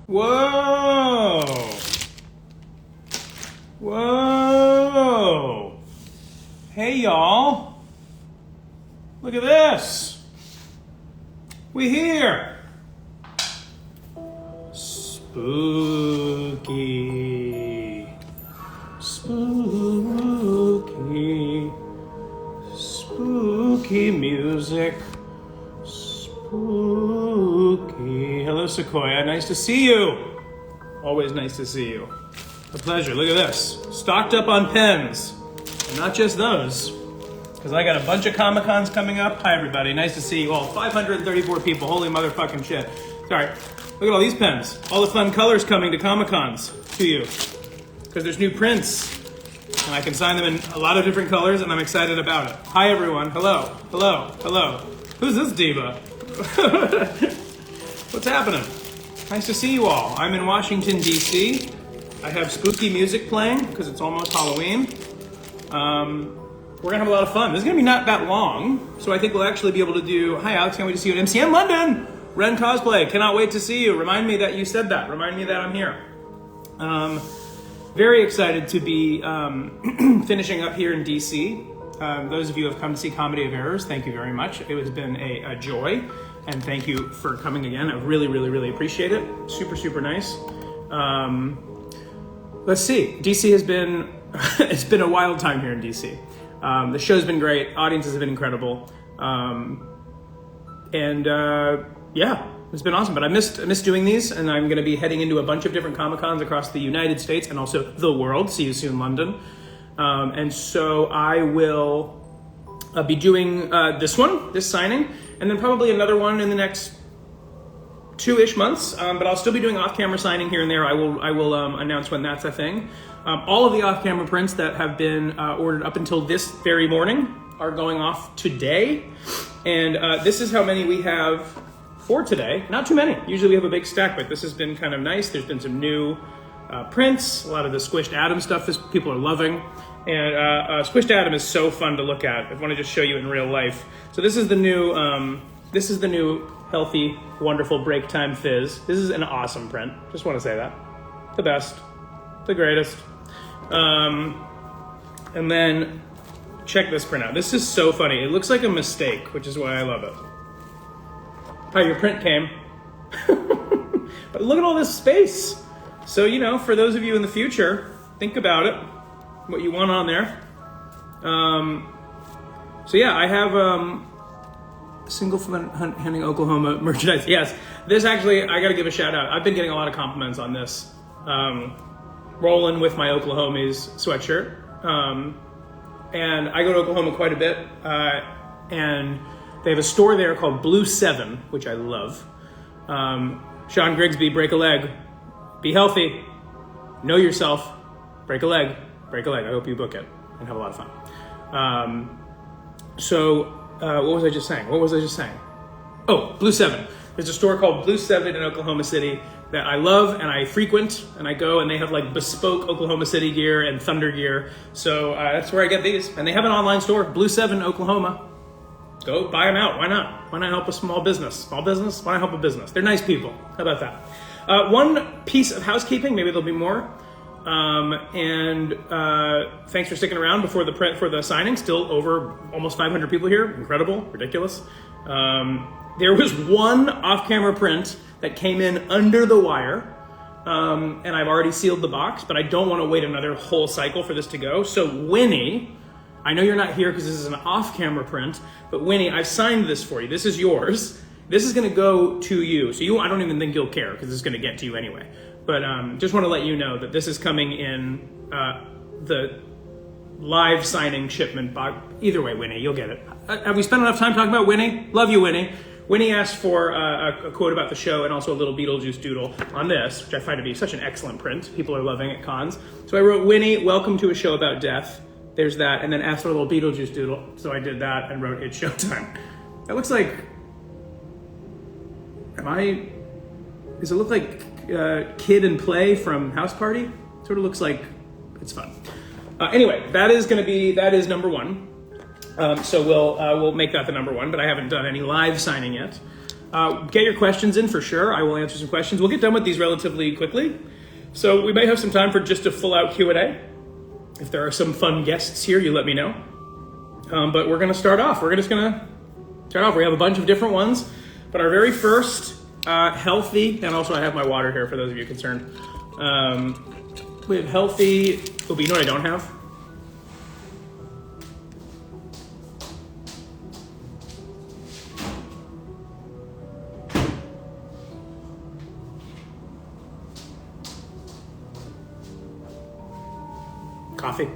Whoa! Whoa! Hey, y'all. Look at this. We here. Spooky. Spooky. Spooky music. Spooky. Hello, Sequoia. Nice to see you. Always nice to see you. A pleasure. Look at this. Stocked up on pens. And not just those. Because I got a bunch of Comic-Cons coming up. Hi, everybody. Nice to see you all. 534 people. Holy motherfucking shit. Sorry. Look at all these pens. All the fun colors coming to Comic-Cons to you. Because there's new prints. And I can sign them in a lot of different colors, and I'm excited about it. Hi, everyone. Hello. Hello. Hello. Who's this diva? What's happening? Nice to see you all. I'm in Washington, D.C. I have spooky music playing because it's almost Halloween. We're going to have a lot of fun. This is going to be not that long, so I think we'll actually be able to do... Hi, Alex. Can't wait to see you at MCM London. Ren Cosplay. Cannot wait to see you. Remind me that you said that. Remind me that I'm here. Very excited to be finishing up here in D.C. Those of you who have come to see Comedy of Errors, thank you very much. It has been a joy, and thank you for coming again. I really, really, really appreciate it. Super, super nice. Let's see. DC has been, it's been a wild time here in DC. The show's been great. Audiences have been incredible. Yeah, it's been awesome. But I missed doing these, and I'm going to be heading into a bunch of different Comic-Cons across the United States and also the world. See you soon, London. And so I will be doing this signing, and then probably another one in the next 2-ish months. But I'll still be doing off-camera signing here and there. I will announce when that's a thing. All of the off-camera prints that have been ordered up until this very morning are going off today. And this is how many we have for today. Not too many. Usually we have a big stack, but this has been kind of nice. There's been some new prints, a lot of the Squished Atom stuff people are loving. And Squished Atom is so fun to look at. I want to just show you in real life. So this is the new healthy, wonderful Break Time Fizz. This is an awesome print. Just want to say that. The best. The greatest. And then check this print out. This is so funny. It looks like a mistake, which is why I love it. How your print came. But look at all this space. So, you know, for those of you in the future, think about it, what you want on there. So yeah, I have single handing Oklahoma merchandise. Yes, this actually, I got to give a shout out. I've been getting a lot of compliments on this. Rolling with my Oklahomies sweatshirt. And I go to Oklahoma quite a bit. And they have a store there called Blue 7, which I love. Sean Grigsby, break a leg. Be healthy. Know yourself. Break a leg. Break a leg. I hope you book it and have a lot of fun. What was I just saying? Oh, Blue 7. There's a store called Blue 7 in Oklahoma City that I love and I frequent, and I go and they have like bespoke Oklahoma City gear and Thunder gear. So that's where I get these. And they have an online store, Blue 7 Oklahoma. Go buy them out. Why not? Why not help a small business? Small business? Why not help a business? They're nice people. How about that? One piece of housekeeping, maybe there'll be more. Thanks for sticking around for the signing. Still over almost 500 people here. Incredible, ridiculous. There was one off-camera print that came in under the wire, and I've already sealed the box, but I don't want to wait another whole cycle for this to go. So Winnie, I know you're not here because this is an off-camera print, but Winnie, I've signed this for you. This is yours. This is going to go to you. So I don't even think you'll care because it's going to get to you anyway. But just want to let you know that this is coming in the live signing shipment box. Either way, Winnie, you'll get it. Have we spent enough time talking about Winnie? Love you, Winnie. Winnie asked for a quote about the show and also a little Beetlejuice doodle on this, which I find to be such an excellent print. People are loving at cons. So I wrote, Winnie, welcome to a show about death. There's that. And then asked for a little Beetlejuice doodle. So I did that and wrote, it's showtime. That looks like... Does it look like Kid and Play from House Party? Sort of looks like it's fun. Anyway, that is number one. So we'll make that the number one, but I haven't done any live signing yet. Get your questions in for sure. I will answer some questions. We'll get done with these relatively quickly. So we may have some time for just a full-out Q&A. If there are some fun guests here, you let me know. But we're going to start off. We have a bunch of different ones, but our very first healthy, and also I have my water here for those of you concerned. We have healthy, but you know what I don't have? Coffee.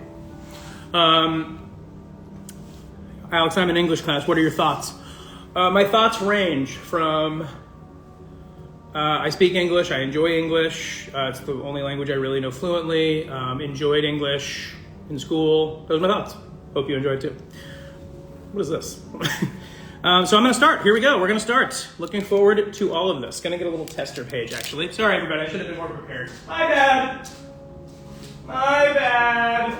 Alex, I'm in English class. What are your thoughts? My thoughts range from I speak English. I enjoy English. It's the only language I really know fluently. Enjoyed English in school. Those are my thoughts. Hope you enjoyed too. What is this? So I'm going to start. Here we go. We're going to start. Looking forward to all of this. Going to get a little tester page, actually. Sorry, everybody. I should have been more prepared. My bad. My bad.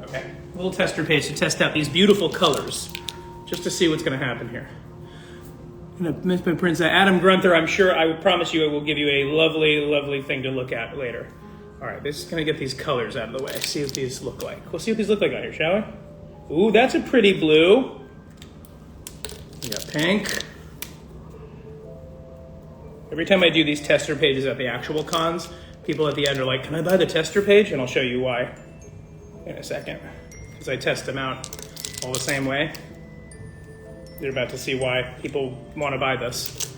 Okay. A little tester page to test out these beautiful colors. Just to see what's going to happen here. Miss Prince Adam Grunther, I'm sure, I would promise you, I will give you a lovely, lovely thing to look at later. All right, this is going to get these colors out of the way. See what these look like. We'll see what these look like out here, shall we? Ooh, that's a pretty blue. We got pink. Every time I do these tester pages at the actual cons, people at the end are like, can I buy the tester page? And I'll show you why in a second. Because I test them out all the same way. You're about to see why people want to buy this.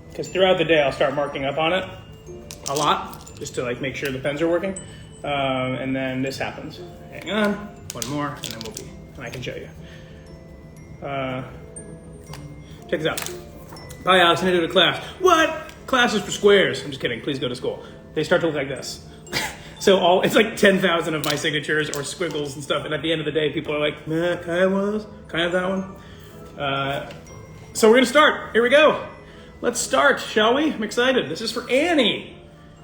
Because throughout the day, I'll start marking up on it a lot, just to like make sure the pens are working. And then this happens. Hang on, one more, and then and I can show you. Check this out. Bye, Alex, I need to go to class. What? Class is for squares. I'm just kidding, please go to school. They start to look like this. So it's like 10,000 of my signatures or squiggles and stuff. And at the end of the day, people are like, can I have one of those? Can I have that one? So we're going to start. Here we go. Let's start, shall we? I'm excited. This is for Annie.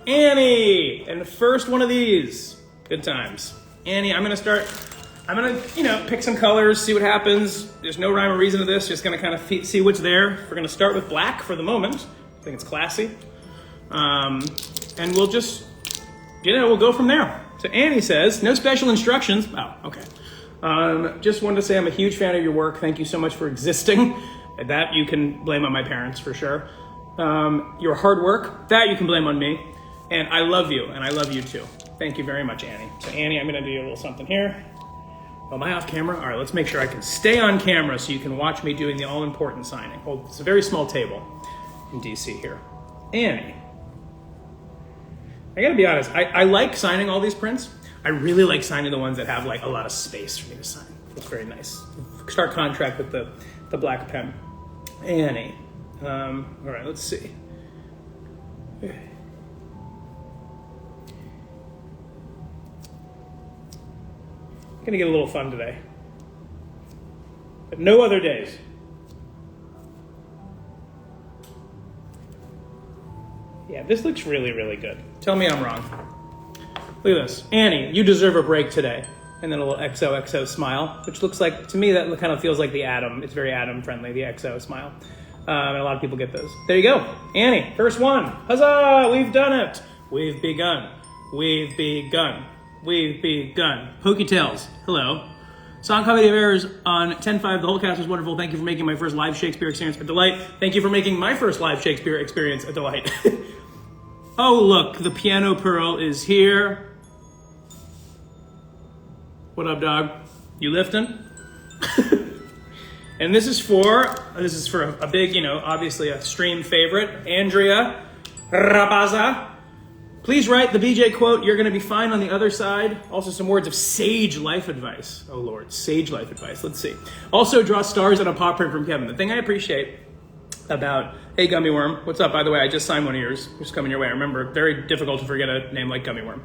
Annie. And the first one of these. Good times. Annie, I'm going to pick some colors, see what happens. There's no rhyme or reason to this. Just going to kind of see what's there. We're going to start with black for the moment. I think it's classy. And we'll just... we'll go from there. So Annie says, no special instructions. Oh, okay. Just wanted to say I'm a huge fan of your work. Thank you so much for existing. That you can blame on my parents for sure. Your hard work, that you can blame on me. And I love you, and I love you too. Thank you very much, Annie. So Annie, I'm gonna do a little something here. Oh, am I off camera? All right, let's make sure I can stay on camera so you can watch me doing the all-important signing. Well, it's a very small table in DC here. Annie. I gotta be honest, I like signing all these prints. I really like signing the ones that have like a lot of space for me to sign. It's very nice. Stark contrast with the black pen. Annie. All right, let's see. Gonna get a little fun today. But no other days. Yeah, this looks really, really good. Tell me I'm wrong. Look at this. Annie, you deserve a break today. And then a little XOXO smile, which looks like, to me, that kind of feels like the Atom. It's very Atom friendly, the XO smile. And a lot of people get those. There you go. Annie, first one. Huzzah! We've done it. We've begun. We've begun. We've begun. Pokey Tales. Hello. Song Comedy of Errors on 10-5. The whole cast was wonderful. Thank you for making my first live Shakespeare experience a delight. Thank you for making my first live Shakespeare experience a delight. Oh, look, the piano pearl is here. What up, dog? You lifting? And this is for a big, obviously a stream favorite, Andrea Rabaza. Please write the BJ quote, "You're going to be fine on the other side." Also some words of sage life advice. Oh Lord, sage life advice. Let's see. Also draw stars on a paw print from Kevin. The thing I appreciate about, hey Gummy Worm, what's up? By the way, I just signed one of yours. Just coming your way. Remember, very difficult to forget a name like Gummy Worm.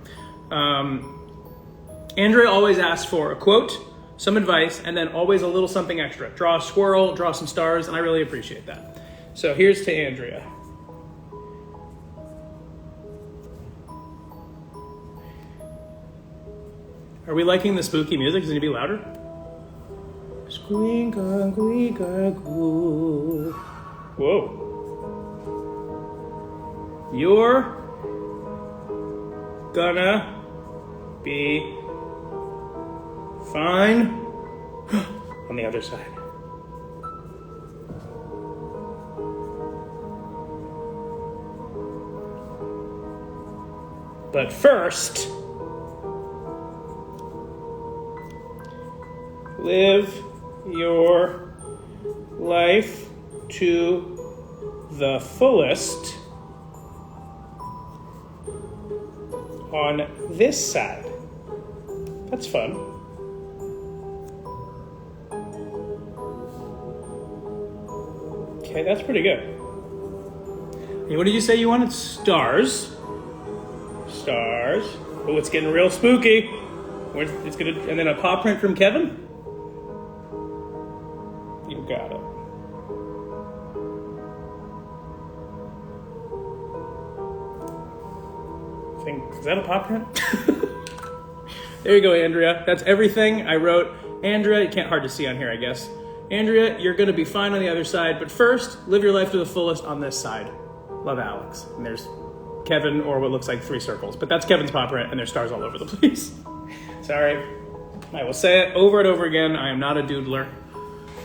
Andrea always asks for a quote, some advice, and then always a little something extra. Draw a squirrel, draw some stars, and I really appreciate that. So here's to Andrea. Are we liking the spooky music? Is it going to be louder? squeak-a-goo. Whoa. You're gonna be fine on the other side. But first, live your life to the fullest on this side. That's fun. Okay, that's pretty good. And what did you say you wanted? Stars. Stars. Oh, it's getting real spooky. It's gonna, and then a paw print from Kevin. You got it. Is that a paw print? There you go, Andrea. That's everything I wrote. Andrea, you can't hard to see on here, I guess. Andrea, you're gonna be fine on the other side, but first, live your life to the fullest on this side. Love, Alex. And there's Kevin, or what looks like 3 circles, but that's Kevin's paw print, and there's stars all over the place. Sorry. I will say it over and over again. I am not a doodler.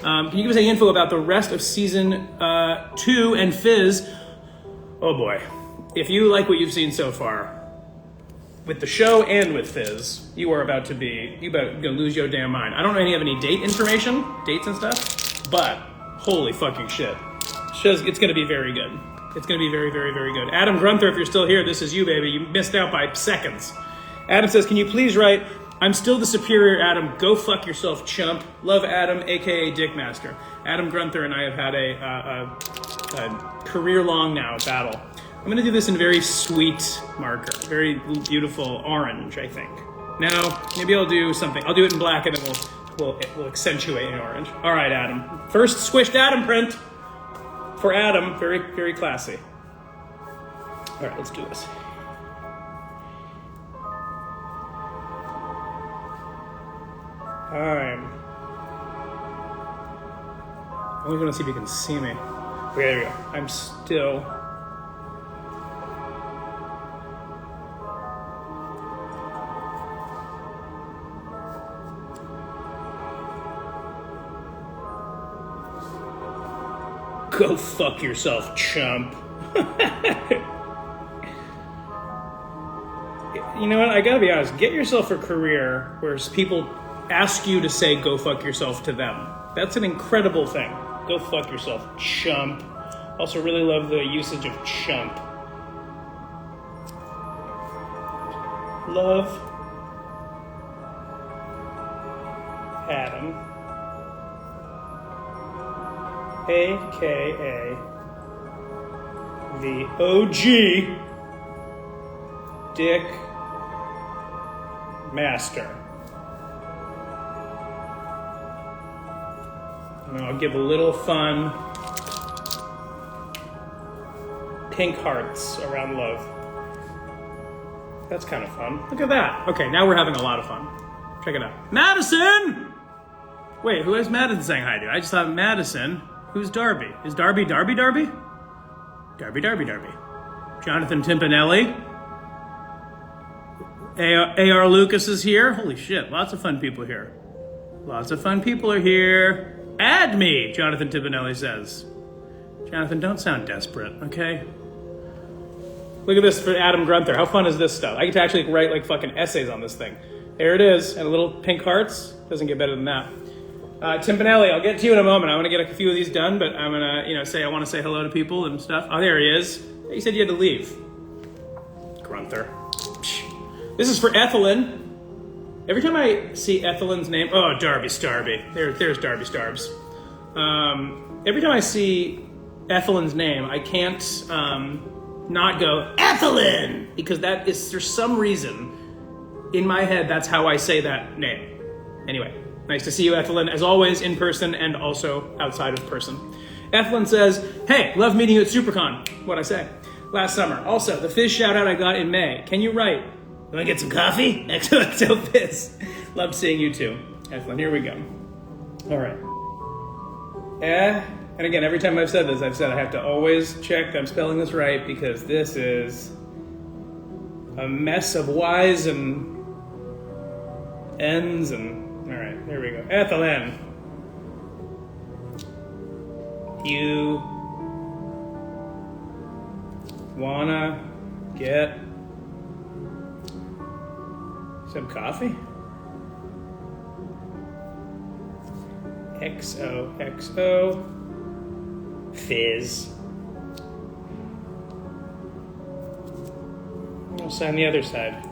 Can you give us any info about the rest of season 2 and Fizz? Oh boy. If you like what you've seen so far, with the show and with Fizz, you are about to lose your damn mind. I don't know have any date information, dates and stuff, but holy fucking shit. It's gonna be very good. It's gonna be very, very, very good. Adam Grunther, if you're still here, this is you, baby. You missed out by seconds. Adam says, can you please write, I'm still the superior Adam, go fuck yourself, chump. Love, Adam, aka Dickmaster. Adam Grunther and I have had a career-long now battle. I'm gonna do this in very sweet marker, very beautiful orange, I think. Now, maybe I'll do something. I'll do it in black and then we'll accentuate in orange. All right, Adam. First squished Adam print for Adam, very, very classy. All right, let's do this. I always want to see if you can see me. Okay, there we go. I'm still... Go fuck yourself, chump. You know what? I gotta be honest. Get yourself a career where people ask you to say go fuck yourself to them. That's an incredible thing. Go fuck yourself, chump. Also really love the usage of chump. Love, Adam, a.k.a. the OG Dick Master. And I'll give a little fun pink hearts around love. That's kind of fun. Look at that. Okay, now we're having a lot of fun. Check it out. Madison! Wait, who is Madison saying hi to? I just thought Madison. Who's Darby? Is Darby? Darby? Darby, Darby. Jonathan Timpanelli. A.R. Lucas is here. Holy shit, lots of fun people here. Lots of fun people are here. Add me, Jonathan Timpanelli says. Jonathan, don't sound desperate, okay? Look at this for Adam Grunther. How fun is this stuff? I get to actually write like fucking essays on this thing. There it is, and a little pink hearts. Doesn't get better than that. Timpanelli, I'll get to you in a moment. I want to get a few of these done, but I'm gonna, say I want to say hello to people and stuff. Oh, there he is. You said you had to leave. Grunther. This is for Ethelyn. Every time I see Ethelyn's name, oh, Darby Starby. There's Darby Starbs. Every time I see Ethelyn's name, I can't not go Ethelyn, because that is, for some reason in my head, that's how I say that name. Anyway. Nice to see you, Ethelyn, as always, in person and also outside of person. Ethelyn says, hey, love meeting you at SuperCon. What'd I say? Last summer. Also, the Fizz shout-out I got in May. Can you write? Want to get some coffee? XOXO Fizz. Love seeing you too. Ethelyn, here we go. All right. And again, every time I've said this, I've said I have to always check I'm spelling this right because this is a mess of Y's and N's and... All right, there we go. Ethylene. You wanna get some coffee? XOXO fizz. I'll sign the other side.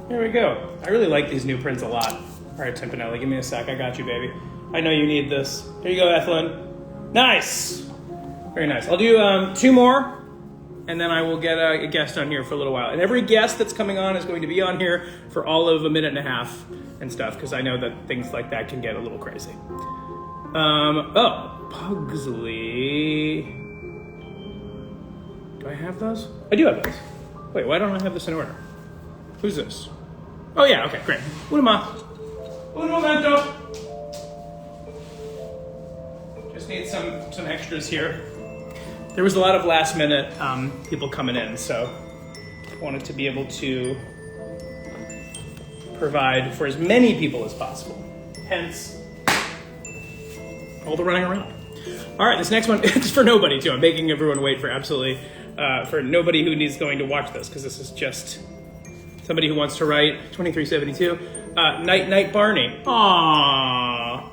There we go. I really like these new prints a lot. All right, Timpanelli, give me a sec. I got you, baby. I know you need this. There you go, Ethelyn. Nice. Very nice. I'll do 2 more, and then I will get a guest on here for a little while. And every guest that's coming on is going to be on here for all of a minute and a half and stuff, because I know that things like that can get a little crazy. Oh, Pugsley. Do I have those? I do have those. Wait, why don't I have this in order? Who's this? Oh yeah, okay, great. Un momento. Just need some extras here. There was a lot of last minute people coming in, so I wanted to be able to provide for as many people as possible. Hence, all the running around. All right, this next one is for nobody too. I'm making everyone wait for absolutely, for nobody who needs going to watch this, because this is just somebody who wants to write 2372. Night Night Barney. Aww.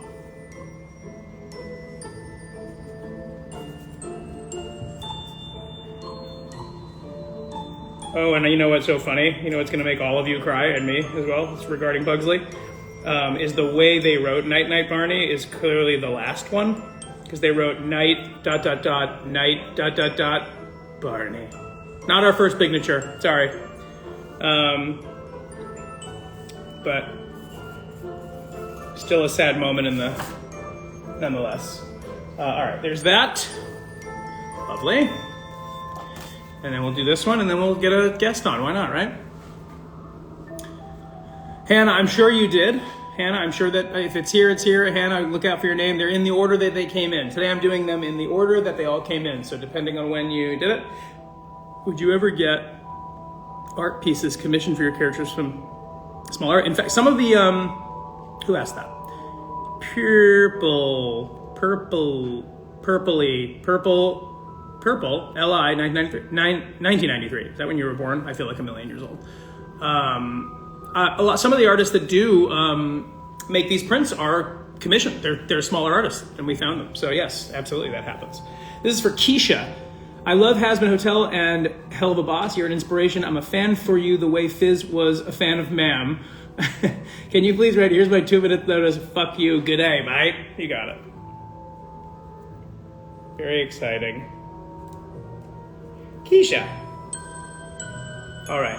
Oh, and you know what's so funny? You know what's going to make all of you cry, and me as well, it's regarding Pugsley, is the way they wrote Night Night Barney is clearly the last one, because they wrote night, night, Barney. Not our first signature, sorry. But still a sad moment nonetheless. All right, there's that. Lovely. And then we'll do this one, and then we'll get a guest on. Why not, right? Hannah, I'm sure you did. Hannah, I'm sure that if it's here, it's here. Hannah, look out for your name. They're in the order that they came in. Today I'm doing them in the order that they all came in. So depending on when you did it, would you ever get art pieces commissioned for your characters from small art? In fact, some of the, who asked that? Purple, LI, 1993. Is that when you were born? I feel like a million years old. Some of the artists that do make these prints are commissioned. They're smaller artists, and we found them. So yes, absolutely, that happens. This is for Keisha. I love Hasbin Hotel and Hell of a Boss. You're an inspiration. I'm a fan for you the way Fizz was a fan of Ma'am. Can you please write, here's my 2-minute notice, fuck you, good day, mate. You got it. Very exciting. Keisha. All right.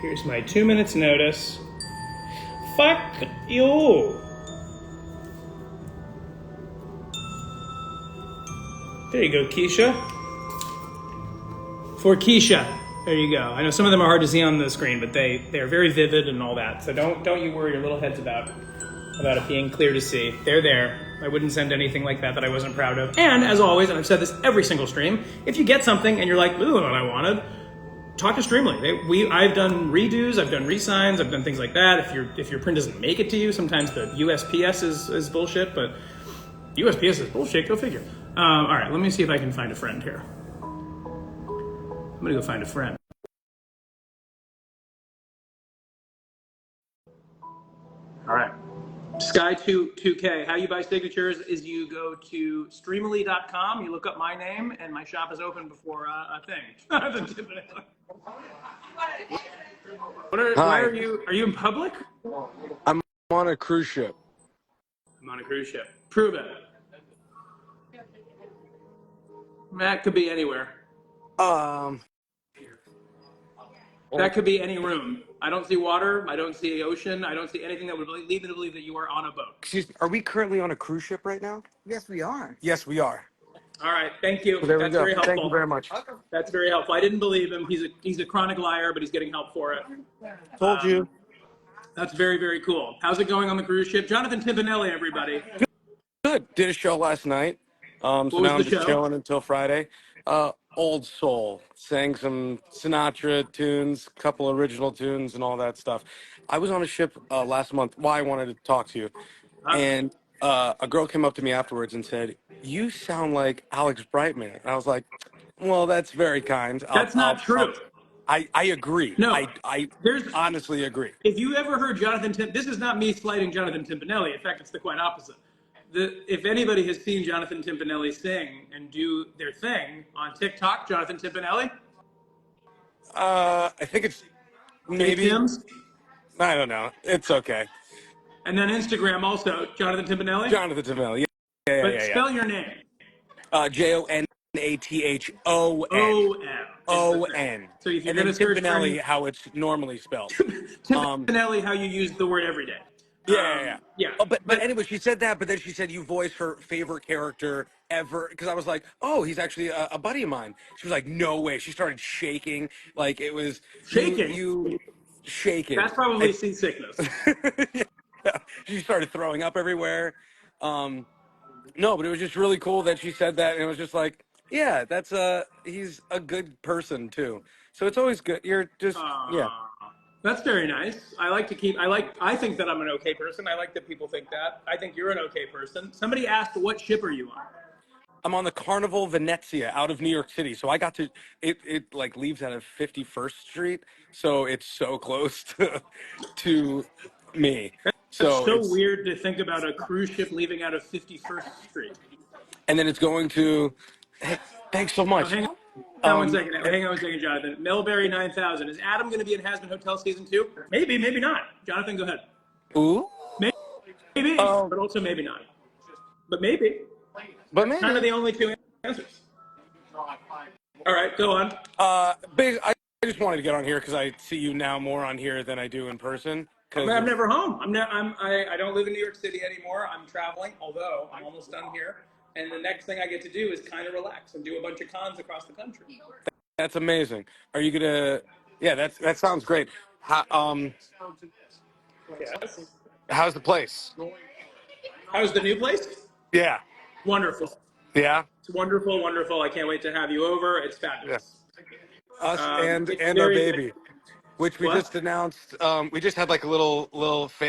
Here's my 2 minutes notice. Fuck you. There you go, Keisha. For Keisha. There you go. I know some of them are hard to see on the screen, but they're very vivid and all that. So don't you worry your little heads about it being clear to see. They're there. I wouldn't send anything like that I wasn't proud of. And as always, and I've said this every single stream, if you get something and you're like, ooh, what I wanted, talk to Streamly. I've done redos, I've done resigns, I've done things like that. If your print doesn't make it to you, sometimes the USPS is bullshit, but USPS is bullshit, go figure. All right, let me see if I can find a friend here. I'm gonna go find a friend. All right. Sky2K, how you buy signatures is you go to streamly.com, you look up my name, and my shop is open before a thing. Why are you in public? I'm on a cruise ship. I'm on a cruise ship. Prove it. That could be anywhere. That could be any room. I don't see water. I don't see ocean. I don't see anything that would lead me to believe that you are on a boat. Excuse me, are we currently on a cruise ship right now? Yes, we are. Yes, we are. All right, thank you. So there we That's go. very Thank you helpful. very much. That's very helpful. I didn't believe him. He's a chronic liar, but he's getting help for it. Told you. That's very, very cool. How's it going on the cruise ship? Jonathan Timpanelli, everybody. Good. Did a show last night. What So was now the I'm just show? chilling until Friday. Old soul. Sang some Sinatra tunes, couple original tunes, and all that stuff. I was on a ship last month. Why I wanted to talk to you, and a girl came up to me afterwards and said, "You sound like Alex Brightman." And I was like, "Well, that's very kind. That's not true. I agree. No, I there's. honestly agree." If you ever heard Jonathan this is not me slighting Jonathan Timpanelli. In fact, it's the quite opposite. If anybody has seen Jonathan Timpanelli sing and do their thing on TikTok, Jonathan Timpanelli, I think it's Hey maybe. Tim's, I don't know. It's okay. and then Instagram also, Jonathan Timpanelli. Jonathan Tamel. Yeah, yeah, But yeah, yeah. spell your name. JONATHON. O-M is the thing. ON. So if you're And going then to search for Timpanelli, any how it's normally spelled. Timpanelli, how you use the word every day. Yeah, yeah, yeah. Yeah, Oh, but but anyway, she said that, but then she said you voice her favorite character ever. Because I was like, oh, he's actually a buddy of mine. She was like, no way. She started shaking. Like it was shaking, you shaking. that's probably seasickness. Yeah. She started throwing up everywhere. No, but it was just really cool that she said that, and it was just like, yeah, that's he's a good person too. So it's always good. You're just yeah. That's very nice. I think that I'm an okay person. I like that people think that. I think you're an okay person. Somebody asked, what ship are you on? I'm on the Carnival Venezia out of New York City, so I got to it like leaves out of 51st Street, so it's so close to me. That's So so it's weird to think about a cruise ship leaving out of 51st Street. and then it's going to. Hey, thanks so Oh, much. hang on one Um, second. Hang on one second, Jonathan. Melberry 9000. Is Adam going to be in Hazbin Hotel season 2? Maybe, maybe not. Jonathan, go ahead. ooh, Maybe, but also maybe not. But maybe. but Kind of maybe. the only two answers. All right, go on. I just wanted to get on here because I see you now more on here than I do in person. Because I'm never home. I don't live in New York City anymore. I'm traveling, although I'm almost done here. And the next thing I get to do is kind of relax and do a bunch of cons across the country. that's amazing. Are you gonna? Yeah, that sounds great. Yes. How's the place? How's the new place? Yeah, Wonderful. yeah, It's wonderful, wonderful. I can't wait to have you over. It's yeah. fabulous. Us It's and our very baby, which we what? just announced. We just had like a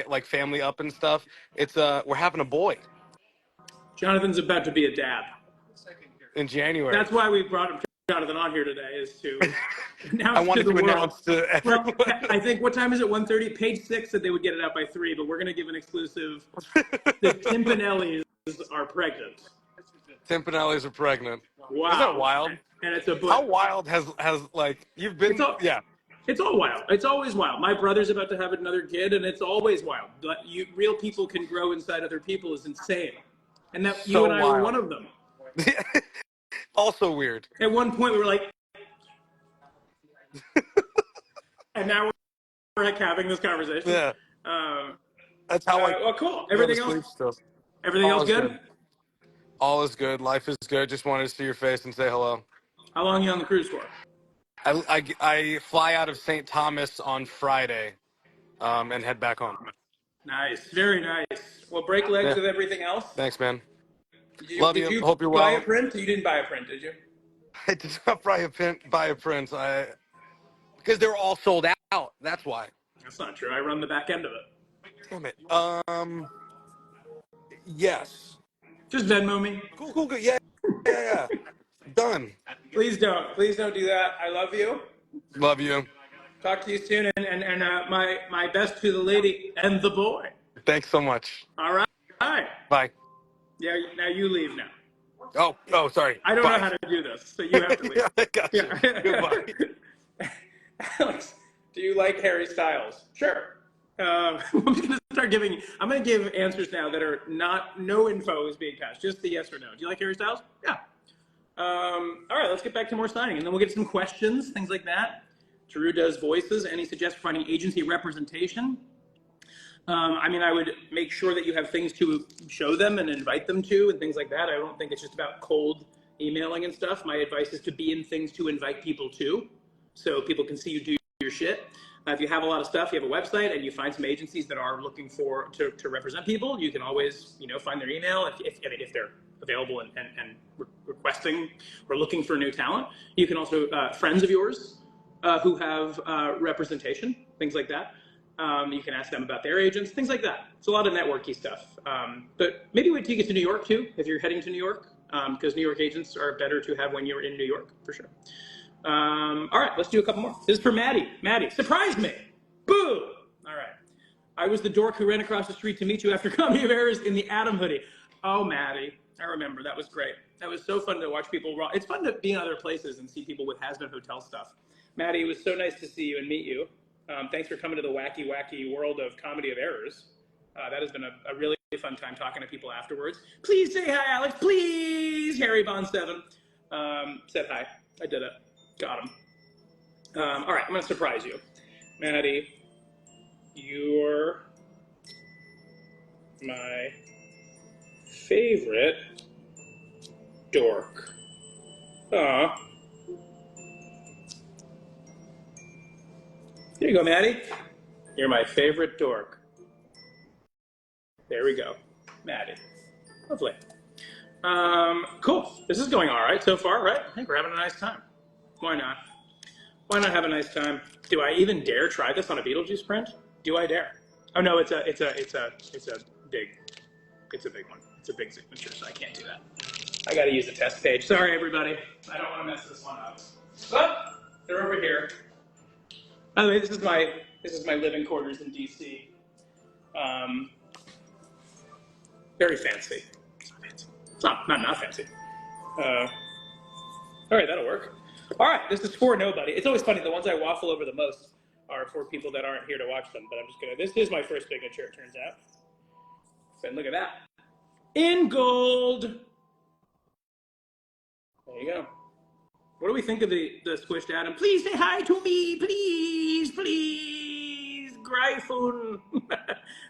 like family up and stuff. It's we're having a boy Jonathan's about to be a dad. in January. That's why we brought Jonathan on here today, is to I announce to wanted the to world. announce to Well, everyone. I think, what time is it? 1:30. Page 6 said they would get it out by 3, but we're going to give an exclusive. The Timpanellis are pregnant. Timpanellis are pregnant. Wow. Isn't that wild? And it's a book. How wild has like you've been? Yeah. It's all wild. It's always wild. My brother's about to have another kid, and it's always wild. But real people can grow inside other people is insane. And that you So and I wild. were one of them. Also weird. At one point, we were like, and now we're like having this conversation. Yeah. That's how well, cool. go to Everything sleep else? still. Everything All else is good? All is good. Life is good. Just wanted to see your face and say hello. How long are you on the cruise for? I fly out of St. Thomas on Friday, and head back home. Nice. Very nice. Well, break legs Yeah. with everything else. Thanks, man. Did you Hope you're buy well. a print? You didn't buy a print, did you? I did not buy a print. Because they were all sold out. That's why. That's not true. I run the back end of it. Damn it. Yes. Just Venmo me. Cool. Good. Yeah. Done. Please don't. Please don't do that. I love you. Love you. Talk to you soon. And my best to the lady and the boy. Thanks so much. All right. All right. Bye. Yeah. Now you leave now. Oh, sorry. I don't Bye. know how to do this, so you have to leave. Yeah, I got you. Yeah. Goodbye. Alex, do you like Harry Styles? Sure. I'm going to give answers now that are no info is being passed, just the yes or no. Do you like Harry Styles? Yeah. All right, let's get back to more signing, and then we'll get some questions, things like that. Drew does voices. Any suggestions for finding agency representation? I would make sure that you have things to show them and invite them to and things like that. I don't think it's just about cold emailing and stuff, my advice is to be in things to invite people to, so people can see you do your shit. If you have a lot of stuff, you have a website, and you find some agencies that are looking for to represent people, you can always find their email if they're available and requesting or looking for new talent. You can also friends of yours who have representation, things like that. You can ask them about their agents, things like that. It's a lot of networky stuff. But maybe wait till you get to New York too, if you're heading to New York, because New York agents are better to have when you're in New York, for sure. All right, let's do a couple more. This is for Maddie. Maddie, surprise me. Boo! All right. I was the dork who ran across the street to meet you after Comedy of Errors in the Atom hoodie. Oh, Maddie, I remember. That was great. That was so fun to watch people. It's fun to be in other places and see people with has-been hotel stuff. Maddie, it was so nice to see you and meet you. Thanks for coming to the wacky, wacky world of Comedy of Errors. That has been a really fun time talking to people afterwards. Please say hi, Alex. Please, Harry Bond 7 said hi. I did it. Got him. All right, I'm going to surprise you. Maddie, you're my favorite dork. Aw. Here you go, Maddie. You're my favorite dork. There we go. Maddie. Lovely. Cool. This is going all right so far, right? I think we're having a nice time. Why not? Why not have a nice time? Do I even dare try this on a Beetlejuice print? Do I dare? Oh no, it's a big one. It's a big signature, so I can't do that. I gotta use the test page. Sorry, everybody. I don't want to mess this one up. But they're over here. By the way, this is my living quarters in DC. Very fancy. It's not fancy. It's not fancy. All right, that'll work. All right, this is for nobody. It's always funny. The ones I waffle over the most are for people that aren't here to watch them. But I'm just gonna. This is my first signature. It turns out. And look at that. In gold. There you go. What do we think of the squished atom? Please say hi to me, please, please. Gryphon.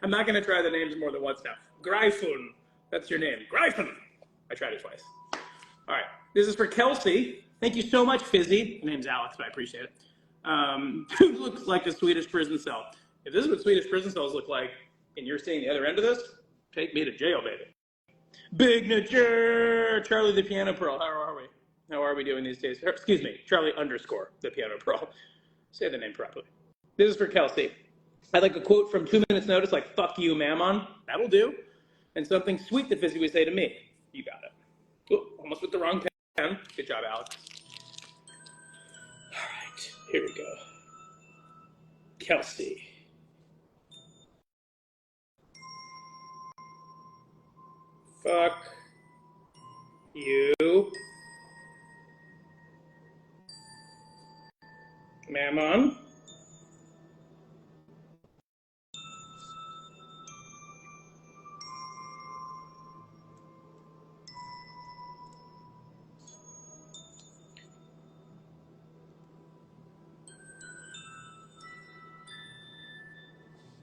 I'm not going to try the names more than once now. Gryphon. That's your name. Gryphon. I tried it twice. All right. This is for Kelsey. Thank you so much, Fizzy. Her name's Alex, but I appreciate it. Who looks like a Swedish prison cell. If this is what Swedish prison cells look like, and you're seeing the other end of this, take me to jail, baby. Bignature. Charlie the Piano Pearl. How are we? How are we doing these days? Excuse me, Charlie _ the Piano Pearl. Say the name properly. This is for Kelsey. I'd like a quote from 2 Minutes Notice, like, fuck you, Mammon. That'll do. And something sweet that Fizzy would say to me. You got it. Ooh, almost with the wrong pen. Good job, Alex. All right, here we go. Kelsey. Fuck you, Mammon.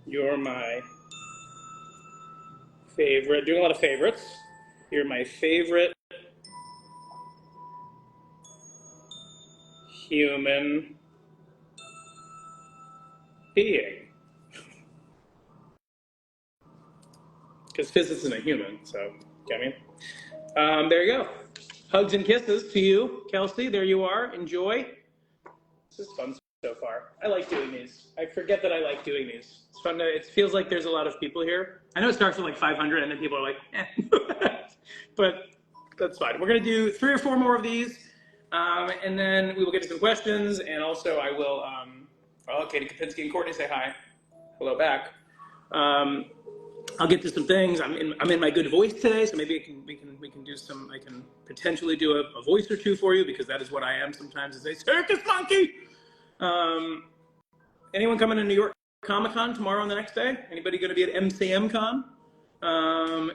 You're my favorite. Doing a lot of favorites. You're my favorite human being. Because physics isn't a human, so, get me? There you go. Hugs and kisses to you, Kelsey. There you are. Enjoy. This is fun so far. I like doing these. I forget that I like doing these. It's fun to, it feels like there's a lot of people here. I know it starts with like 500 and then people are like, eh. But that's fine. We're going to do 3 or 4 more of these. And then we will get to some questions. And also I will, Katie Kopinski and Courtney say hi. Hello back. I'll get to some things. I'm in my good voice today, so maybe we can do some. I can potentially do a voice or two for you because that is what I am sometimes as a circus monkey. Anyone coming to New York Comic Con tomorrow and the next day? Anybody going to be at MCM Con?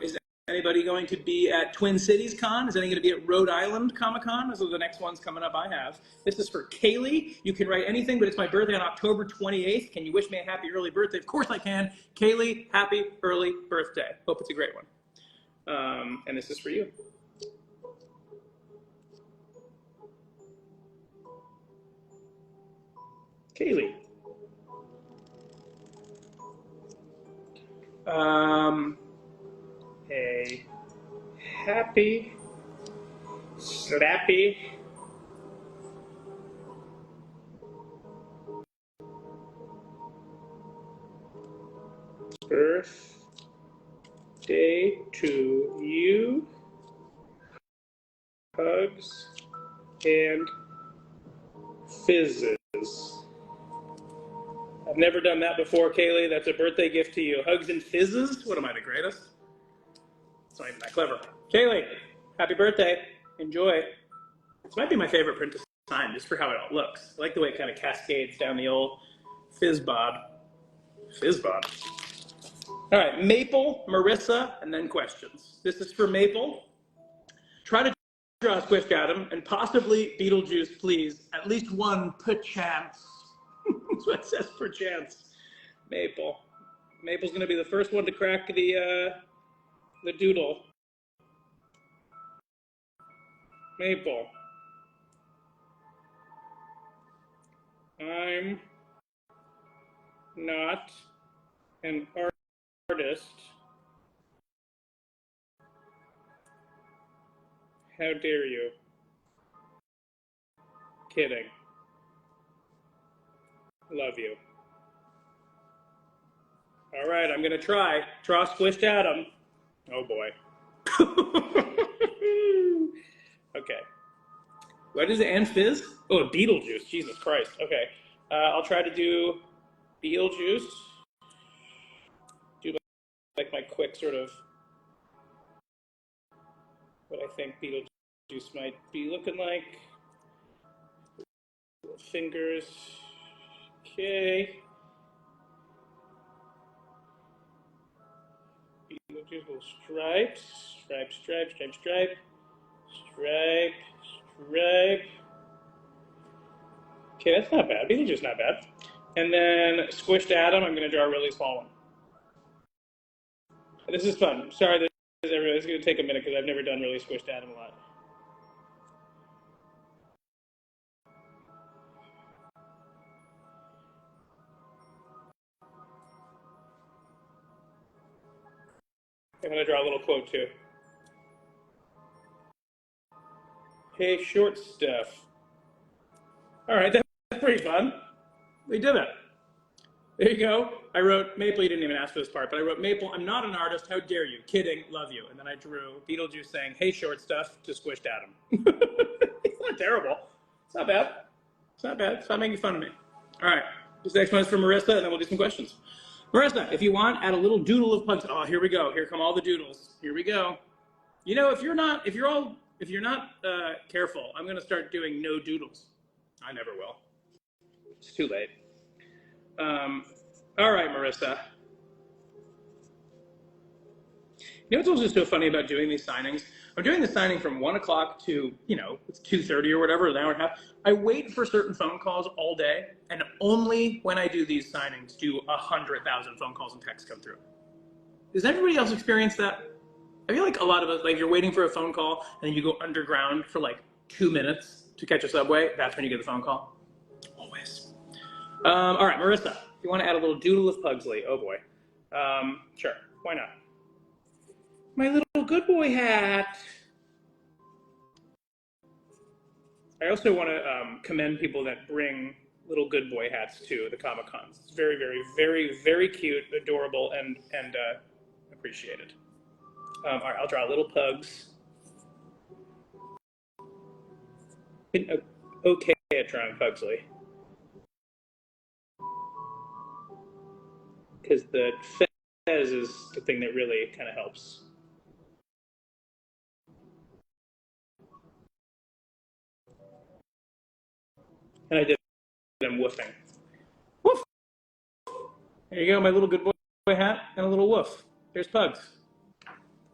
Is anybody going to be at Twin Cities Con? Is anybody going to be at Rhode Island Comic Con? Those are the next ones coming up I have. This is for Kaylee. You can write anything, but it's my birthday on October 28th. Can you wish me a happy early birthday? Of course I can. Kaylee, happy early birthday. Hope it's a great one. And this is for you. Kaylee. A happy, slappy birthday to you. Hugs and fizzes. I've never done that before, Kaylee. That's a birthday gift to you. Hugs and fizzes? What am I, the greatest? It's not even that clever. Kaylee, happy birthday. Enjoy. This might be my favorite print to sign, just for how it all looks. I like the way it kind of cascades down the old fizz-bob. Fizz-bob. All right, Maple, Marissa, and then questions. This is for Maple. Try to draw Swift Adam, and possibly Beetlejuice, please. At least one perchance. That's what it says, perchance. Maple. Maple's going to be the first one to crack the doodle. Maple. I'm not an artist. How dare you? Kidding. Love you. All right, I'm going to try. Draw Squished Adam. Oh, boy. Okay. What is it? And fizz? Oh, Beetlejuice. Jesus Christ. Okay. I'll try to do Beetlejuice. Do like my quick sort of what I think Beetlejuice might be looking like. Fingers. Okay. Beetlejuice, little stripes. Stripe, stripe, stripe, stripe. Stripe, stripe. Okay, that's not bad. Beetlejuice, not bad. And then Squished Adam, I'm going to draw a really small one. This is fun. Sorry, this is going to take a minute because I've never done really Squished Adam a lot. I'm going to draw a little quote too. Hey, short stuff. All right, that's pretty fun. We did it. There you go. I wrote, Maple, you didn't even ask for this part, but I wrote, Maple, I'm not an artist. How dare you? Kidding. Love you. And then I drew Beetlejuice saying, hey, short stuff, to Squished Adam. It's not terrible. It's not bad. It's not bad. Stop making fun of me. All right. This next one is for Marissa, and then we'll do some questions. Marissa, if you want, add a little doodle of puns. Oh, here we go. Here come all the doodles. Here we go. You know, if you're not careful, I'm going to start doing no doodles. I never will. It's too late. All right, Marissa. You know what's also so funny about doing these signings? I'm doing the signing from 1 o'clock to, it's 2:30 or whatever, an hour and a half. I wait for certain phone calls all day, and only when I do these signings do 100,000 phone calls and texts come through. Does everybody else experience that? I feel like a lot of us, like you're waiting for a phone call, and then you go underground for like 2 minutes to catch a subway. That's when you get the phone call. Always. All right, Marissa, if you want to add a little doodle of Pugsley, oh boy. Sure, why not? My little good boy hat. I also want to commend people that bring little good boy hats to the Comic Cons. It's very, very, very, very cute, adorable, and appreciated. All right, I'll draw little pugs. Been okay at drawing Pugsley. Because the fez is the thing that really kind of helps. And I did them woofing. Woof! There you go, my little good boy hat and a little woof. There's Pugs.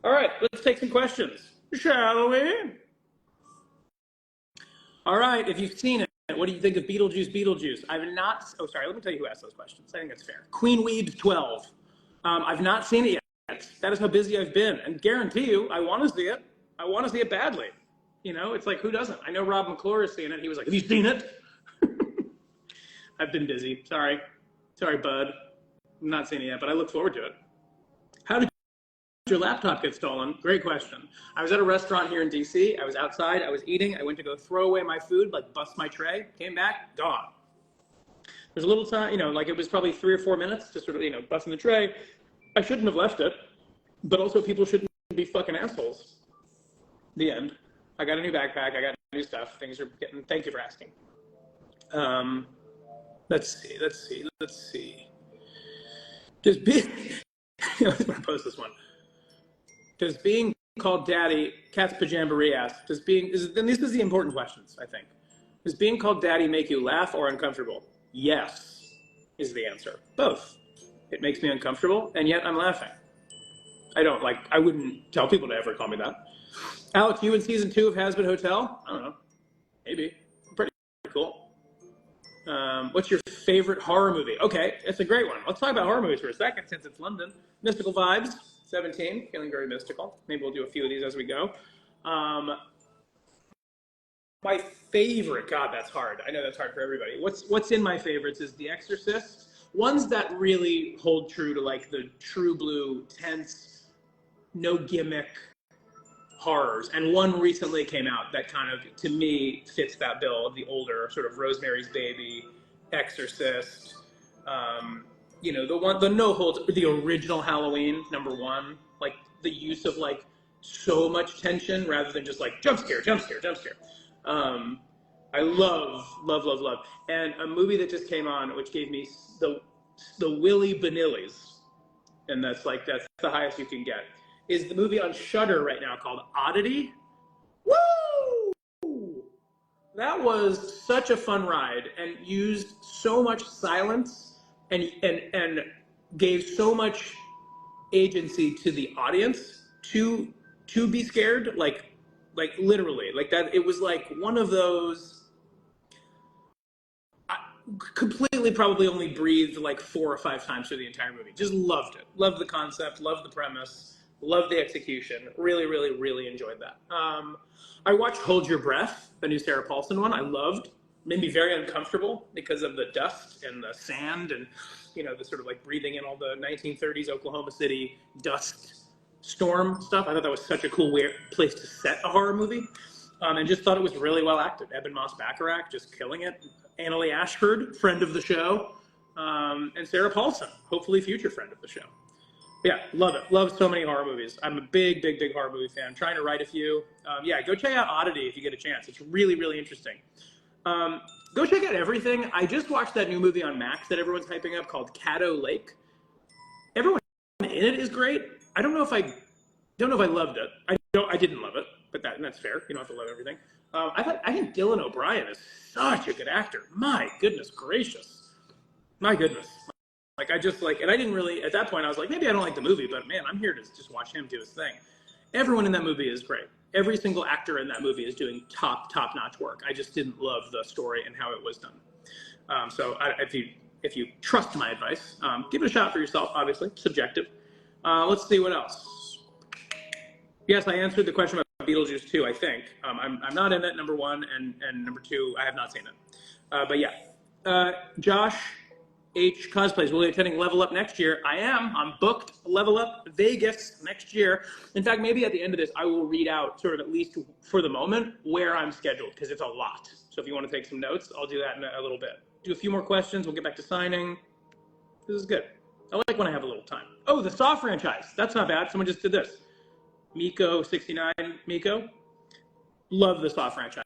All right, let's take some questions, shall we? All right, if you've seen it, what do you think of Beetlejuice? I've not, oh, sorry, let me tell you who asked those questions. I think that's fair. Queen Weed 12. I've not seen it yet. That is how busy I've been. And guarantee you, I want to see it. I want to see it badly. It's like, who doesn't? I know Rob McClure has seen it. He was like, have you seen it? I've been busy. Sorry, bud. I'm not seeing it yet, but I look forward to it. How did your laptop get stolen? Great question. I was at a restaurant here in DC. I was outside. I was eating. I went to go throw away my food, like bust my tray. Came back, gone. There's a little time, like it was probably 3 or 4 minutes, just sort of, busting the tray. I shouldn't have left it, but also people shouldn't be fucking assholes. The end. I got a new backpack. I got new stuff. Things are getting. Thank you for asking. Let's see. Does being I'm gonna post this one. Does being called daddy, Cat's Pajamboree asks, and this is the important questions, I think. Does being called daddy make you laugh or uncomfortable? Yes, is the answer. Both. It makes me uncomfortable, and yet I'm laughing. I wouldn't tell people to ever call me that. Alex, you in season 2 of Has Been Hotel? I don't know. Maybe. Pretty cool. What's your favorite horror movie? Okay, it's a great one. Let's talk about horror movies for a second since it's London. Mystical Vibes, 17, feeling very mystical. Maybe we'll do a few of these as we go. My favorite, God, that's hard. I know that's hard for everybody. What's in my favorites is The Exorcist. Ones that really hold true to like the true blue, tense, no gimmick horrors. And one recently came out that kind of, to me, fits that bill of the older sort of Rosemary's Baby, Exorcist, the no holds, the original Halloween, number 1, like the use of like so much tension rather than just like jump scare. I love. And a movie that just came on, which gave me the Willy Vanillis, and that's the highest you can get, is the movie on Shudder right now called Oddity. Woo! That was such a fun ride and used so much silence and gave so much agency to the audience to be scared, like literally, like that. It was like one of those. I completely probably only breathed like 4 or 5 times through the entire movie. Just loved it. Loved the concept. Loved the premise. Loved the execution. Really, really, really enjoyed that. I watched Hold Your Breath, the new Sarah Paulson one. I loved. Made me very uncomfortable because of the dust and the sand and, the sort of like breathing in all the 1930s Oklahoma City dust storm stuff. I thought that was such a cool place to set a horror movie. And just thought it was really well acted. Eben Moss-Bacharach just killing it. Annalee Ashford, friend of the show. And Sarah Paulson, hopefully future friend of the show. Yeah, love it. Love so many horror movies. I'm a big, big, big horror movie fan. I'm trying to write a few. Go check out Oddity if you get a chance. It's really, really interesting. Go check out everything. I just watched that new movie on Max that everyone's hyping up called Caddo Lake. Everyone in it is great. I don't know if I loved it. I didn't love it, but that's fair. You don't have to love everything. I think Dylan O'Brien is such a good actor. My goodness gracious. My goodness. And I didn't really, at that point, I was like, maybe I don't like the movie, but man, I'm here to just watch him do his thing. Everyone in that movie is great. Every single actor in that movie is doing top-notch work. I just didn't love the story and how it was done. If you trust my advice, give it a shot for yourself, obviously, subjective. Let's see what else. Yes, I answered the question about Beetlejuice 2, I think. I'm not in it, number 1, and number 2, I have not seen it. But yeah. Josh H. Cosplays will be attending Level Up next year. I am. I'm booked. Level Up Vegas next year. In fact, maybe at the end of this, I will read out sort of at least for the moment where I'm scheduled because it's a lot. So if you want to take some notes, I'll do that in a little bit. Do a few more questions. We'll get back to signing. This is good. I like when I have a little time. Oh, the Saw franchise. That's not bad. Someone just did this. Miko69. Miko. Love the Saw franchise.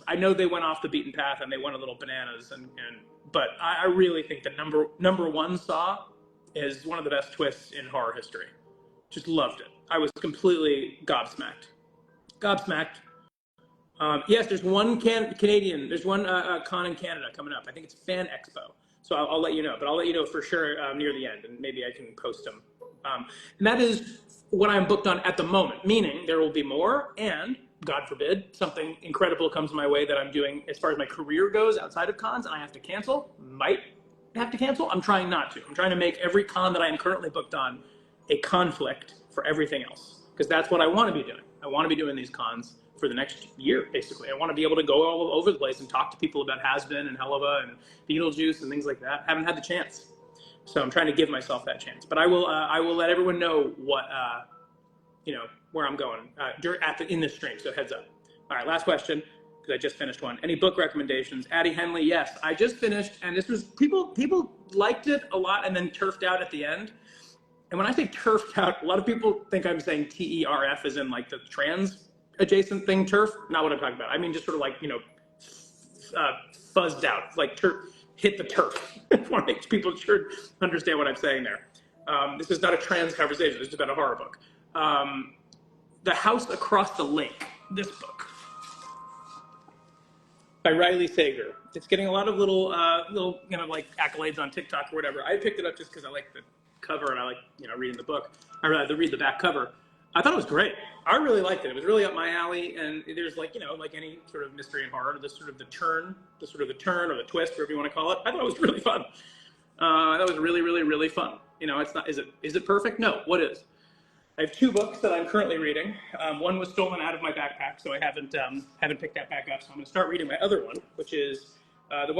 I know they went off the beaten path and they went a little bananas, but I really think the number 1 Saw is one of the best twists in horror history. Just loved it. I was completely gobsmacked. Yes, there's one Canadian. There's one con in Canada coming up. I think it's Fan Expo. So I'll let you know, but I'll let you know for sure near the end, and maybe I can post them. And that is what I'm booked on at the moment, meaning there will be more, and God forbid, something incredible comes my way that I'm doing as far as my career goes outside of cons, and I have to cancel. Might have to cancel. I'm trying not to. I'm trying to make every con that I am currently booked on a conflict for everything else, because that's what I want to be doing. I want to be doing these cons for the next year, basically. I want to be able to go all over the place and talk to people about Has-Been and Helva and Beetlejuice and things like that. Haven't had the chance. So I'm trying to give myself that chance. But I will let everyone know what, where I'm going in this stream, so heads up. All right, last question, because I just finished one. Any book recommendations? Addie Henley, yes. I just finished, and this was, people liked it a lot and then turfed out at the end. And when I say turfed out, a lot of people think I'm saying TERF as in like the trans adjacent thing, turf. Not what I'm talking about. I mean just sort of like, fuzzed out, like hit the turf. I want to make people sure understand what I'm saying there. This is not a trans conversation. This is about a horror book. The House Across the Lake, this book by Riley Sager. It's getting a lot of little like accolades on TikTok or whatever. I picked it up just because I like the cover and I like reading the book. I rather read the back cover. I thought it was great. I really liked it. It was really up my alley. And there's like any sort of mystery and horror, the sort of the turn or the twist, whatever you want to call it. I thought it was really fun. That was really, really, really fun. It's not. Is it perfect? No. What is? I have two books that I'm currently reading. One was stolen out of my backpack, so I haven't picked that back up. So I'm going to start reading my other one, which is the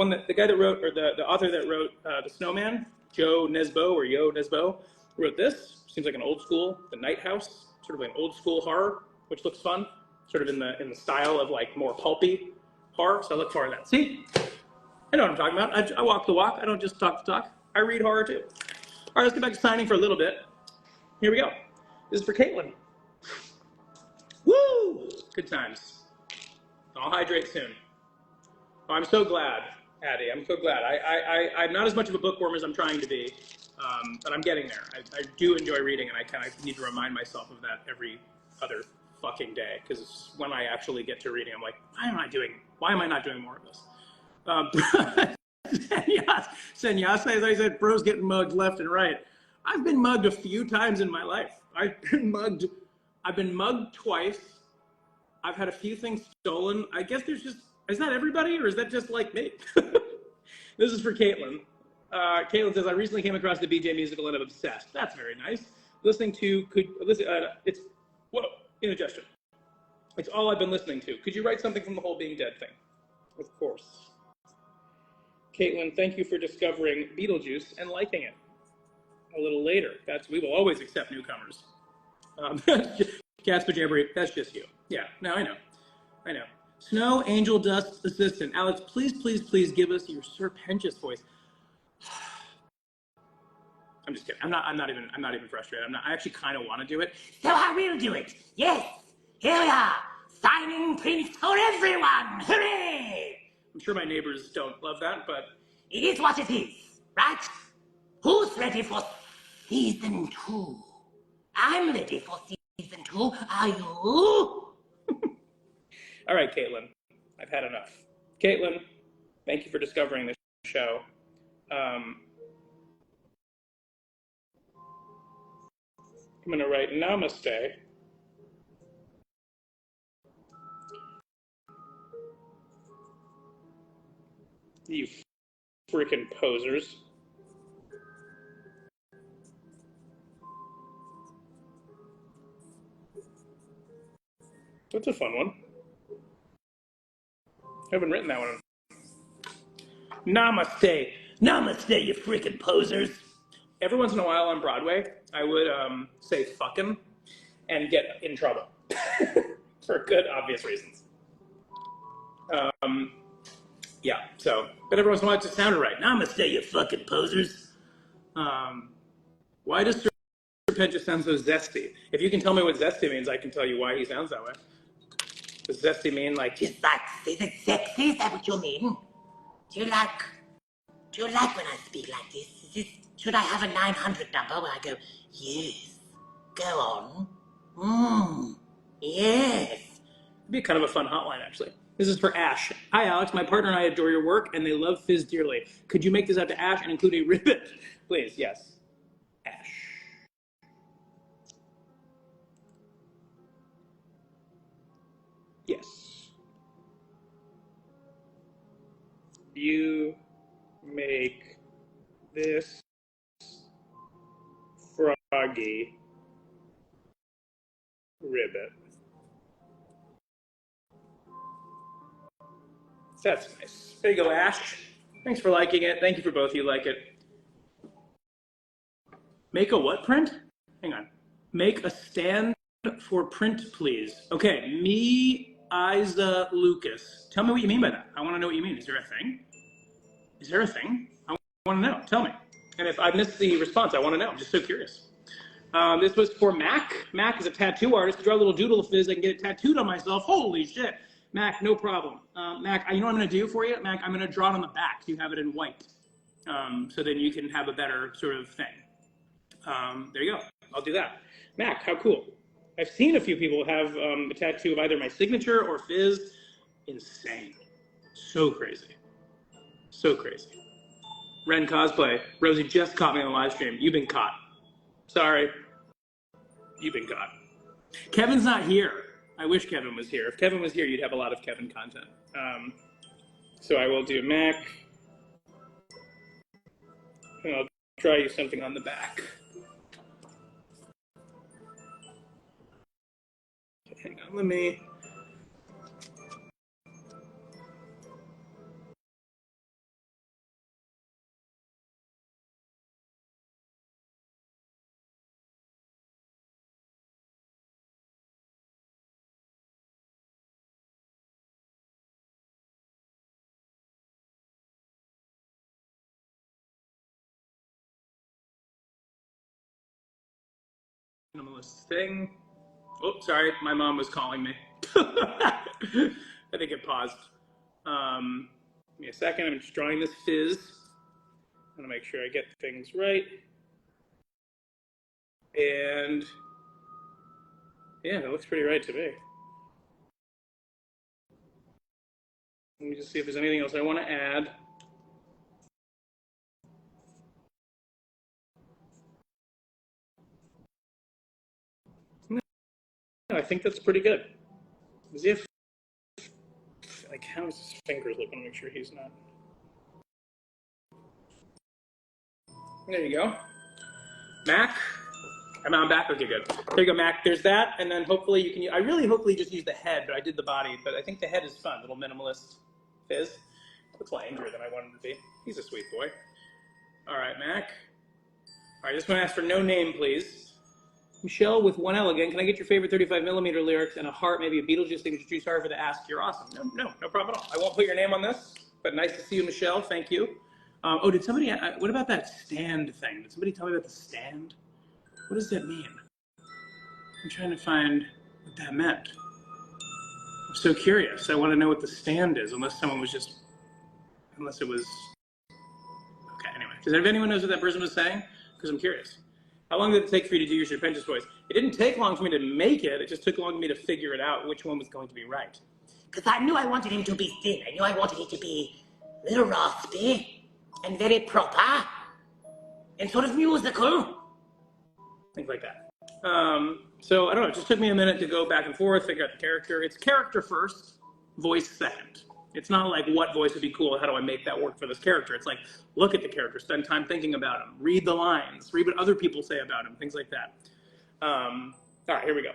author that wrote The Snowman, Yo Nesbo, wrote this. Seems like an old school, The Night House, sort of like an old school horror, which looks fun, sort of in the style of like more pulpy horror. So I look forward to that. See, I know what I'm talking about. I walk the walk. I don't just talk the talk. I read horror too. All right, let's get back to signing for a little bit. Here we go. This is for Caitlin. Woo! Good times. I'll hydrate soon. Oh, I'm so glad, Addie. I'm so glad. I'm not as much of a bookworm as I'm trying to be, but I'm getting there. I do enjoy reading, and I kind of need to remind myself of that every other fucking day, because when I actually get to reading, I'm like, why am I not doing more of this? Senyasa, as I said, bro's getting mugged left and right. I've been mugged a few times in my life. I've been mugged twice. I've had a few things stolen. I guess is that everybody, or is that just like me? This is for Caitlin. Caitlin says, I recently came across the BJ musical and I'm obsessed. That's very nice. Indigestion. It's all I've been listening to. Could you write something from the whole being dead thing? Of course. Caitlin, thank you for discovering Beetlejuice and liking it. A little later. We will always accept newcomers. Casper Jamboree, that's just you. Yeah, no, I know. Snow Angel Dust Assistant. Alex, please give us your serpentious voice. I'm just kidding. I'm not even frustrated. I actually kind of want to do it. So I will do it. Yes. Here we are. Signing prints for everyone. Hooray! I'm sure my neighbors don't love that, but it is what it is, right? Who's ready for season 2? I'm ready for season 2. Are you? All right, Caitlin. I've had enough. Caitlin, thank you for discovering this show. I'm going to write namaste. You freaking posers. That's a fun one. I haven't written that one. Namaste. Namaste, you freaking posers. Every once in a while on Broadway, I would say fucking and get in trouble for good, obvious reasons. Yeah, but every once in a while it just sounded right. Namaste, you fucking posers. Why does Serpent just sound so zesty? If you can tell me what zesty means, I can tell you why he sounds that way. Does zesty mean like... Just like, is it sexy? Is that what you mean? Do you like when I speak like this? Should I have a 900 number where I go, yes, go on, yes. It'd be kind of a fun hotline, actually. This is for Ash. Hi, Alex. My partner and I adore your work, and they love Fizz dearly. Could you make this out to Ash and include a ribbon? Please, yes. Ash. Yes. You make this froggy ribbon. That's nice. There you go, Ash. Thanks for liking it. Thank you for both of you like it. Make a what print? Hang on. Make a stand for print, please. Okay, me, Isa, Lucas. Tell me what you mean by that. I want to know what you mean. Is there a thing? Is there a thing? I want to know. Tell me. And if I missed the response, I want to know. I'm just so curious. This was for Mac. Mac is a tattoo artist. Draw a little doodle of fizz. I can get it tattooed on myself. Holy shit. Mac, no problem. Mac, you know what I'm going to do for you? Mac, I'm going to draw it on the back so you have it in white. So then you can have a better sort of thing. There you go. I'll do that. Mac, how cool. I've seen a few people have a tattoo of either my signature or fizz. Insane. So crazy. So crazy. Ren Cosplay. Rosie just caught me on the live stream. You've been caught. Sorry. You've been caught. Kevin's not here. I wish Kevin was here. If Kevin was here, you'd have a lot of Kevin content. So I will do Mac. And I'll draw you something on the back. Hang on, let me. Minimalist thing. Oh, sorry, my mom was calling me. I think it paused. Give me a second, I'm just drawing this fizz. I'm gonna make sure I get things right. And yeah, that looks pretty right to me. Let me just see if there's anything else I want to add. No, I think that's pretty good. As if, like, how's his fingers looking? To make sure he's not. There you go. Mac. I'm back. Okay, good. There you go, Mac. There's that, and then hopefully you can. I really hopefully just use the head, but I did the body. But I think the head is fun. Little minimalist fizz. Looks a lot angrier than I wanted to be. He's a sweet boy. All right, Mac. All right, just want to ask for no name, please. Michelle with 1L again. Can I get your favorite 35mm lyrics and a heart, maybe a Beetlejuice signature tree? Sorry for the ask. You're awesome. No problem at all. I won't put your name on this, but nice to see you, Michelle. Thank you. Oh, did somebody? What about that stand thing? Did somebody tell me about the stand? What does that mean? I'm trying to find what that meant. I'm so curious. I want to know what the stand is, unless it was. Okay, anyway. Does anyone knows what that person was saying? Because I'm curious. How long did it take for you to do your Serpentis voice? It didn't take long for me to make it. It just took long for me to figure it out which one was going to be right. Because I knew I wanted him to be thin. I knew I wanted it to be a little raspy and very proper and sort of musical. Things like that. So I don't know. It just took me a minute to go back and forth, figure out the character. It's character first, voice second. It's not like what voice would be cool, how do I make that work for this character? It's like, look at the character, spend time thinking about him, read the lines, read what other people say about him, things like that. All right, here we go.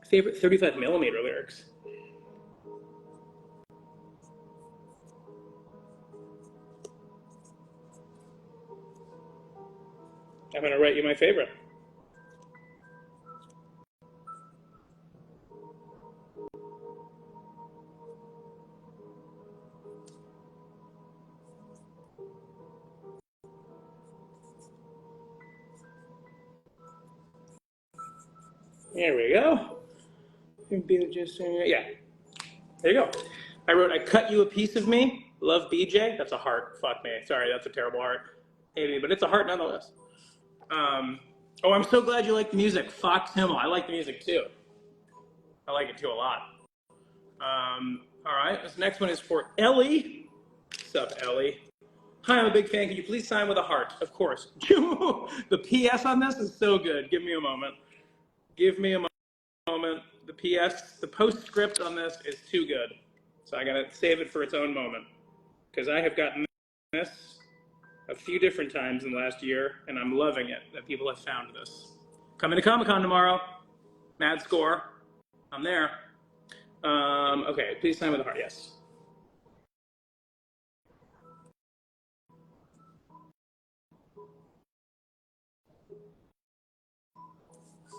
Favorite 35mm lyrics. I'm gonna write you my favorite. There we go. Yeah. There you go. I wrote, I cut you a piece of me. Love BJ. That's a heart. Fuck me. Sorry, that's a terrible heart. Hate me, but it's a heart nonetheless. Oh, I'm so glad you like the music. Fox Himmel. I like the music too. I like it too a lot. All right. This next one is for Ellie. What's up, Ellie? Hi, I'm a big fan. Can you please sign with a heart? Of course. The PS on this is so good. Give me a moment. Give me a moment. The PS, the postscript on this is too good. So I gotta save it for its own moment. Because I have gotten this a few different times in the last year, and I'm loving it that people have found this. Coming to Comic-Con tomorrow. Mad score. I'm there. Okay, please sign with a heart, yes.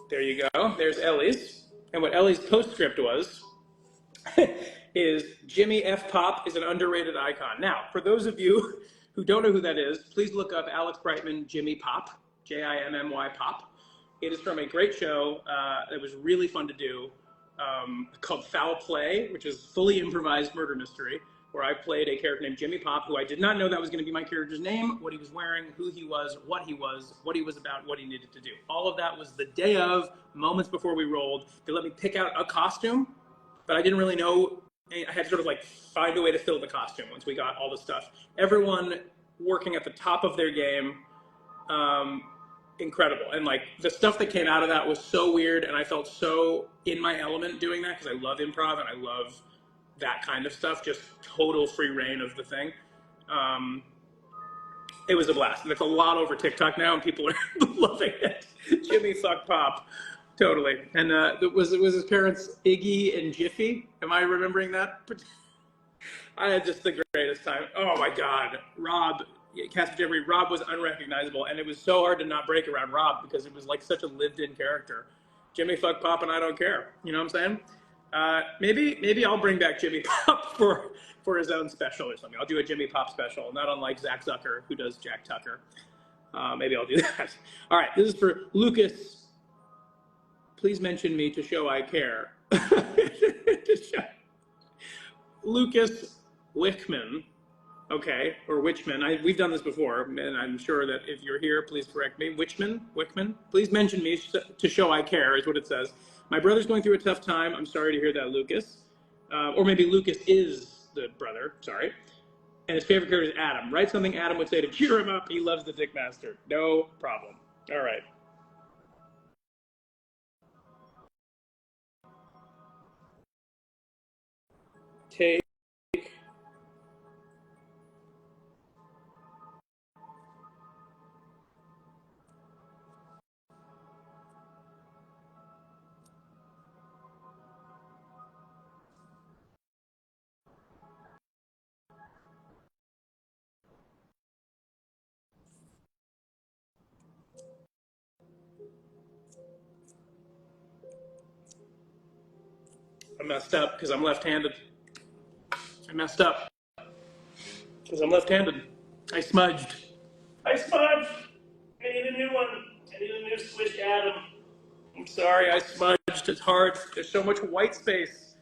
There you go. There's Ellie's. And what Ellie's postscript was is Jimmy F. Pop is an underrated icon. Now, for those of you who don't know who that is, please look up Alex Brightman, Jimmy Pop, Jimmy Pop. It is from a great show that was really fun to do called Foul Play, which is fully improvised murder mystery, where I played a character named Jimmy Pop, who I did not know that was going to be my character's name, what he was wearing, who he was, what he was about, what he needed to do. All of that was the day of, moments before we rolled. They let me pick out a costume, but I didn't really know. I had to sort of like find a way to fill the costume once we got all the stuff. Everyone working at the top of their game, incredible. And like the stuff that came out of that was so weird, and I felt so in my element doing that because I love improv and I love that kind of stuff, just total free reign of the thing. It was a blast. And it's a lot over TikTok now, and people are loving it. Jimmy fuck Pop. Totally. And it was his parents Iggy and Jiffy. Am I remembering that? I had just the greatest time. Oh my God. Rob, Casper Jeffrey, Rob was unrecognizable, and it was so hard to not break around Rob because it was like such a lived-in character. Jimmy fuck Pop and I don't care. You know what I'm saying? Maybe I'll bring back Jimmy Pop for his own special or something. I'll do a Jimmy Pop special, not unlike Zach Zucker, who does Jack Tucker. Maybe I'll do that. All right, this is for Lucas. Please mention me to show I care. Lucas Wickman, okay, or Witchman. We've done this before, and I'm sure that if you're here, please correct me. Wickman. Please mention me to show I care is what it says. My brother's going through a tough time. I'm sorry to hear that, Lucas. Or maybe Lucas is the brother, sorry. And his favorite character is Adam. Write something Adam would say to cheer him up. He loves the Dick Master. No problem. All right. Take I messed up because I'm left-handed. I messed up because I'm left-handed. I smudged. I smudged. I need a new one. I need a new Swish Adam. I'm sorry, I smudged. It's hard. There's so much white space.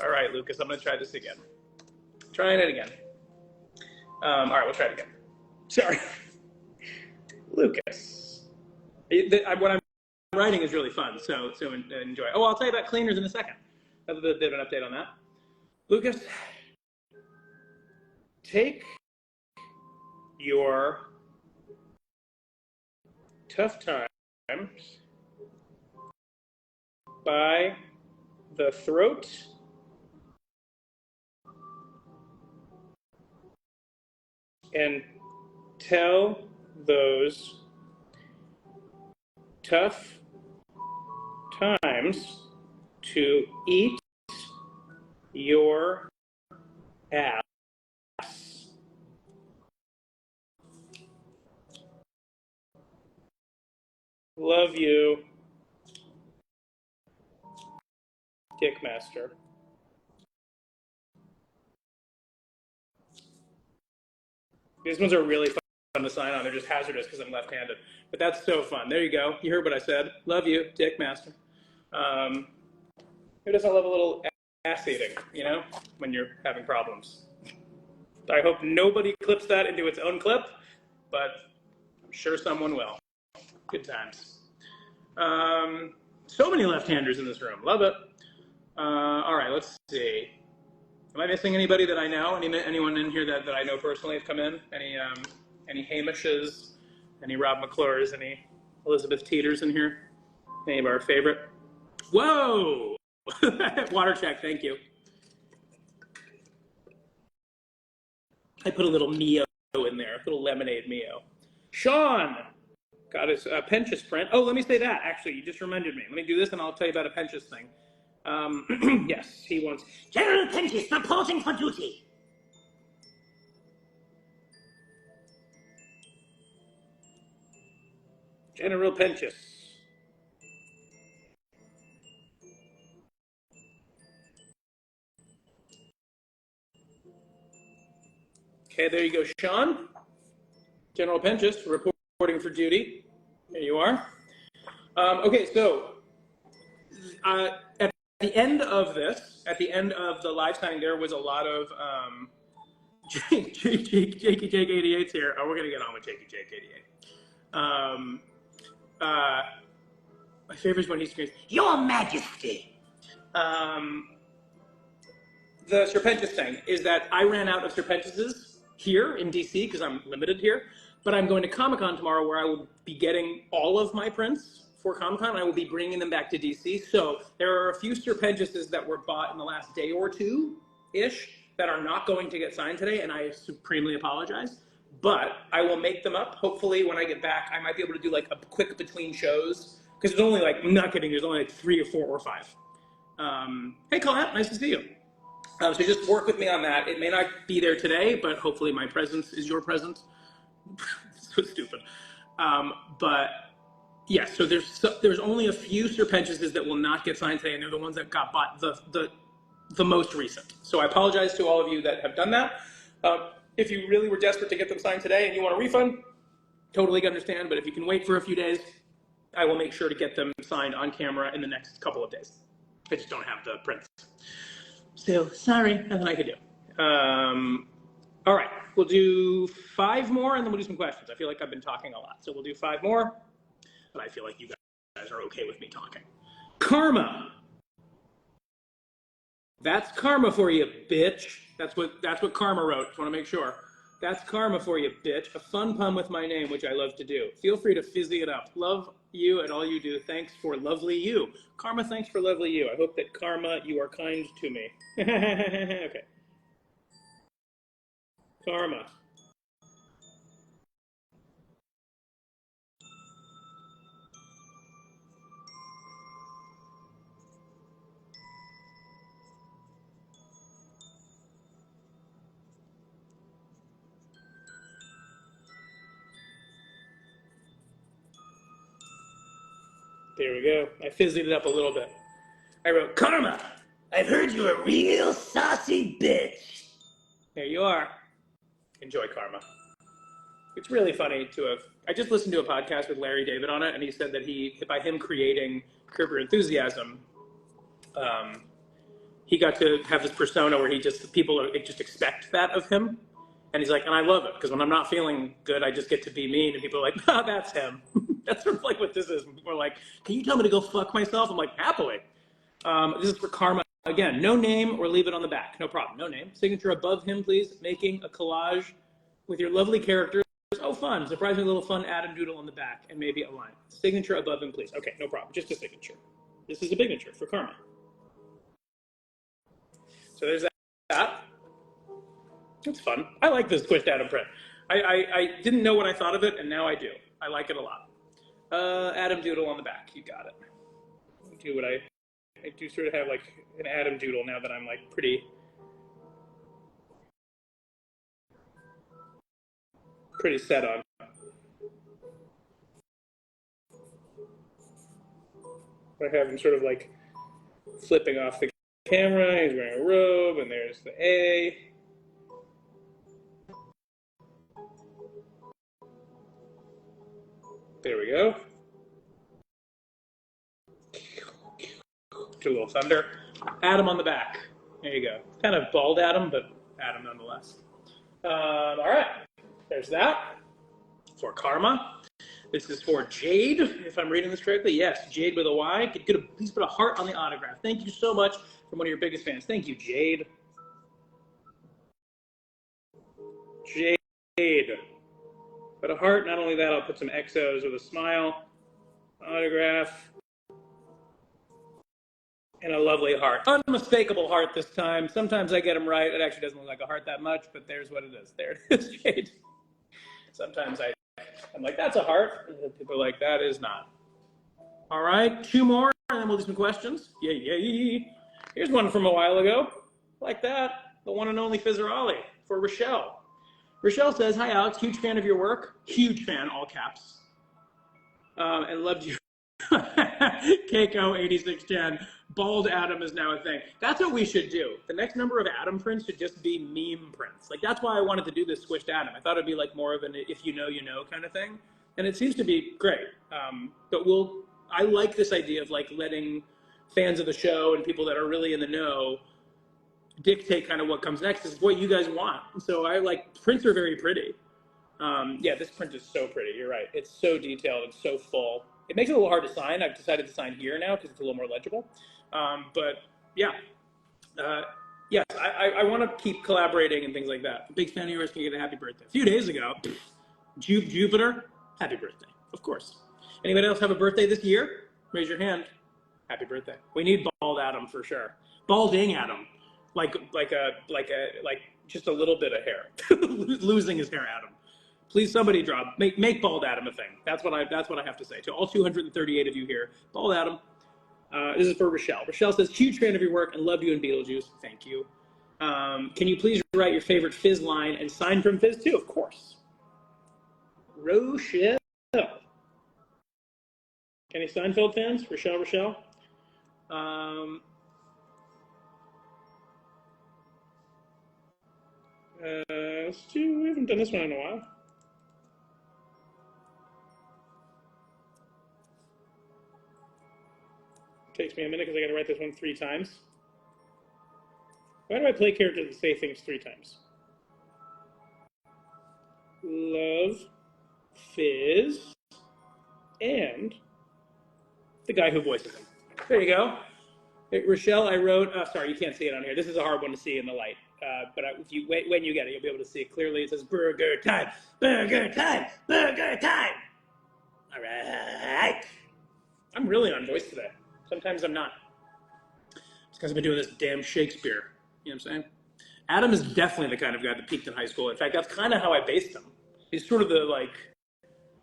All right, Lucas, I'm going to try this again. Trying it again. All right, we'll try it again. Sorry. Lucas. What I'm writing is really fun, so enjoy. Oh, I'll tell you about cleaners in a second. A bit of an update on that. Lucas, take your tough times by the throat and tell those tough times to eat your ass. Love you, Dick Master. These ones are really fun to sign on. They're just hazardous because I'm left-handed. But that's so fun. There you go. You heard what I said. Love you, Dick Master. Who doesn't love a little ass eating, you know, when you're having problems? I hope nobody clips that into its own clip, but I'm sure someone will. Good times. So many left-handers in this room. Love it. All right, let's see. Am I missing anybody that I know? Anyone in here that I know personally have come in? Any Hamishes? Any Rob McClures? Any Elizabeth Teeters in here? Any of our favorite? Whoa! Water check, thank you. I put a little Mio in there, a little lemonade Mio. Sean got his Pentious print. Oh, let me say that, actually. You just reminded me. Let me do this and I'll tell you about a Pentious thing. Yes, he wants General Pentious reporting for duty. General Pentious. Okay, there you go, Sean. General Penchus, reporting for duty. There you are. Okay, so at the end of the live signing, there was a lot of Jakey Jake 88's here. Oh, we're gonna get on with Jakey Jake 88. My favorite is when he screams, Your Majesty. The Serpentis thing is that I ran out of Serpentises here in DC because I'm limited here, but I'm going to Comic-Con tomorrow where I will be getting all of my prints for Comic-Con and I will be bringing them back to DC. So there are a few Serpentises that were bought in the last day or two-ish that are not going to get signed today, and I supremely apologize. But I will make them up. Hopefully when I get back, I might be able to do like a quick between shows because there's only like, I'm not kidding, there's only like 3 or 4 or 5. Hey Colette, nice to see you. So just work with me on that. It may not be there today, but hopefully my presence is your presence. So stupid. But yeah, so there's only a few Serpentises that will not get signed today, and they're the ones that got bought the most recent. So I apologize to all of you that have done that. If you really were desperate to get them signed today and you want a refund, totally understand. But if you can wait for a few days, I will make sure to get them signed on camera in the next couple of days. I just don't have the prints. So, sorry, nothing I could do. All right, we'll do 5 more and then we'll do some questions. I feel like I've been talking a lot, so we'll do 5 more, but I feel like you guys are okay with me talking. Karma. That's karma for you, bitch. That's what Karma wrote, just want to make sure. That's karma for you, bitch. A fun pun with my name, which I love to do. Feel free to fizzy it up. Love you and all you do. Thanks for lovely you. Karma, thanks for lovely you. I hope that Karma, you are kind to me. Okay. Karma. There we go. I fizzied it up a little bit. I wrote, Karma, I've heard you're a real saucy bitch. there you are. Enjoy Karma. It's really funny to have. I just listened to a podcast with Larry David on it, and he said that by him creating Curb Your Enthusiasm, he got to have this persona where people just expect that of him. And he's like, and I love it, because when I'm not feeling good, I just get to be mean, and people are like, ah, that's him. That's sort of like what this is. People are like, can you tell me to go fuck myself? I'm like, happily. This is for Karma. Again, no name or leave it on the back. No problem, no name. Signature above him, please. Making a collage with your lovely characters. Oh, fun. Surprisingly little fun Adam Doodle on the back, and maybe a line. Signature above him, please. Okay, no problem. Just a signature. This is a signature for Karma. So there's that. It's fun. I like this squished Adam print. I didn't know what I thought of it, and now I do. I like it a lot. Adam Doodle on the back. You got it. I do sort of have like an Adam Doodle now that I'm like pretty set on. I have him sort of like flipping off the camera. He's wearing a robe, and there's the A. There we go. Do a little thunder. Adam on the back. There you go. Kind of bald Adam, but Adam nonetheless. All right. There's that. For Karma. This is for Jade, if I'm reading this correctly. Yes, Jade with a Y. Please put a heart on the autograph. Thank you so much from one of your biggest fans. Thank you, Jade. Jade. Put a heart. Not only that, I'll put some XOs with a smile. Autograph. And a lovely heart. Unmistakable heart this time. Sometimes I get them right. It actually doesn't look like a heart that much, but there's what it is. There it is, Jade. Sometimes I'm like, that's a heart. And people are like, that is not. All right, 2 more, and then we'll do some questions. Yay. Here's one from a while ago. Like that. The one and only Fizzerali for Rochelle. Rochelle says, hi, Alex. Huge fan of your work. Huge fan, all caps. And loved you. Keiko8610. Bald Adam is now a thing. That's what we should do. The next number of Adam prints should just be meme prints. Like, that's why I wanted to do this squished Adam. I thought it'd be like more of an if you know, you know kind of thing. And it seems to be great. But I like this idea of like letting fans of the show and people that are really in the know dictate kind of what comes next. This is what you guys want. So I like, prints are very pretty. Yeah, this print is so pretty. You're right. It's so detailed. It's so full. It makes it a little hard to sign. I've decided to sign here now because it's a little more legible. But yeah, yes, I want to keep collaborating and things like that. Big fan of yours. Can you get a happy birthday? A few days ago, Jupiter, happy birthday. Of course. Anybody else have a birthday this year? Raise your hand. Happy birthday. We need bald Adam for sure. Balding Adam, like just a little bit of hair, losing his hair, Adam. Please, somebody make bald Adam a thing. That's what I have to say to all 238 of you here. Bald Adam. This is for Rochelle. Rochelle says, huge fan of your work and loved you in Beetlejuice. Thank you. Can you please write your favorite Fizz line and sign from Fizz too? Of course. Rochelle. Any Seinfeld fans? Rochelle. Let's do. We haven't done this one in a while. Takes me a minute because I got to write this one 3 times. Why do I play characters that say things 3 times? Love, Fizz, and the guy who voices him. There you go. Hey, Rochelle, I wrote. Sorry, you can't see it on here. This is a hard one to see in the light. But if you when you get it, you'll be able to see it clearly. It says burger time, burger time, burger time. All right. I'm really on voice today. Sometimes I'm not. It's because I've been doing this damn Shakespeare. You know what I'm saying? Adam is definitely the kind of guy that peaked in high school. In fact, that's kind of how I based him. He's sort of the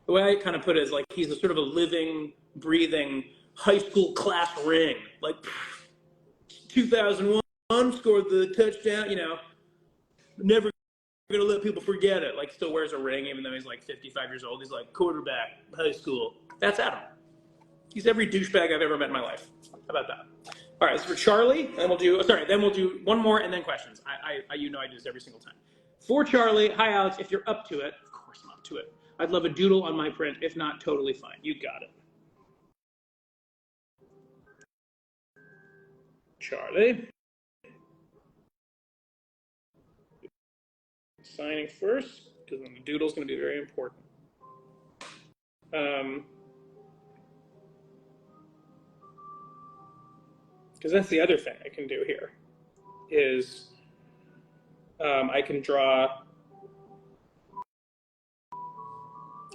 way I kind of put it is like he's a sort of a living, breathing high school class ring. Like 2001 scored the touchdown. You know, never gonna let people forget it. Like still wears a ring even though he's like 55 years old. He's like quarterback, high school. That's Adam. He's every douchebag I've ever met in my life. How about that? All right, so for Charlie, and then we'll do one more and then questions. I do this every single time. For Charlie, hi Alex, if you're up to it, of course I'm up to it. I'd love a doodle on my print. If not, totally fine. You got it. Charlie. Signing first, because then the doodle's going to be very important. Because that's the other thing I can do here, is I can draw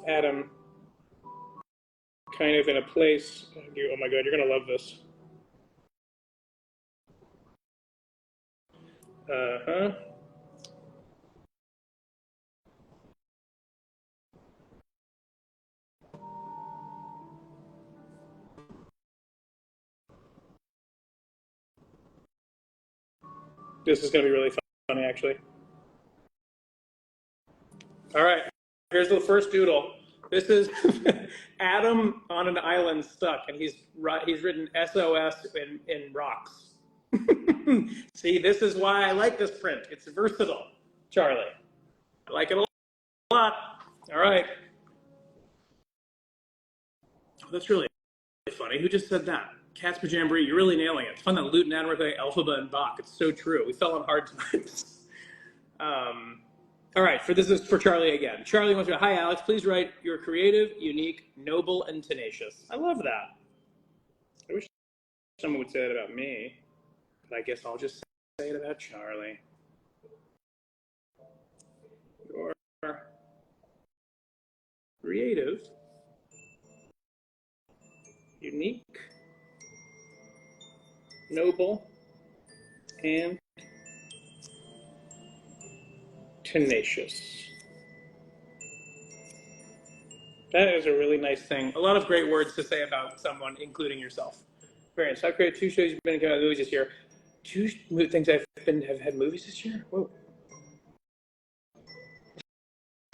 Adam kind of in a place. Oh my God, you're going to love this. This is going to be really funny, actually. All right, here's the first doodle. This is Adam on an island stuck, and he's written SOS in rocks. See, this is why I like this print. It's versatile, Charlie. I like it a lot. All right. Oh, that's really funny. Who just said that? Casper Jamboree, you're really nailing it. It's fun that Luton, Anwerthe, Elphaba, and Bach. It's so true. We fell on hard times. All right, this is for Charlie again. Charlie wants to go, hi, Alex. Please write, you're creative, unique, noble, and tenacious. I love that. I wish someone would say that about me, but I guess I'll just say it about Charlie. You're creative, unique, noble, and tenacious. That is a really nice thing. A lot of great words to say about someone, including yourself. Very nice. So I've created 2 shows you've been in movies this year. 2 things have had movies this year? Whoa.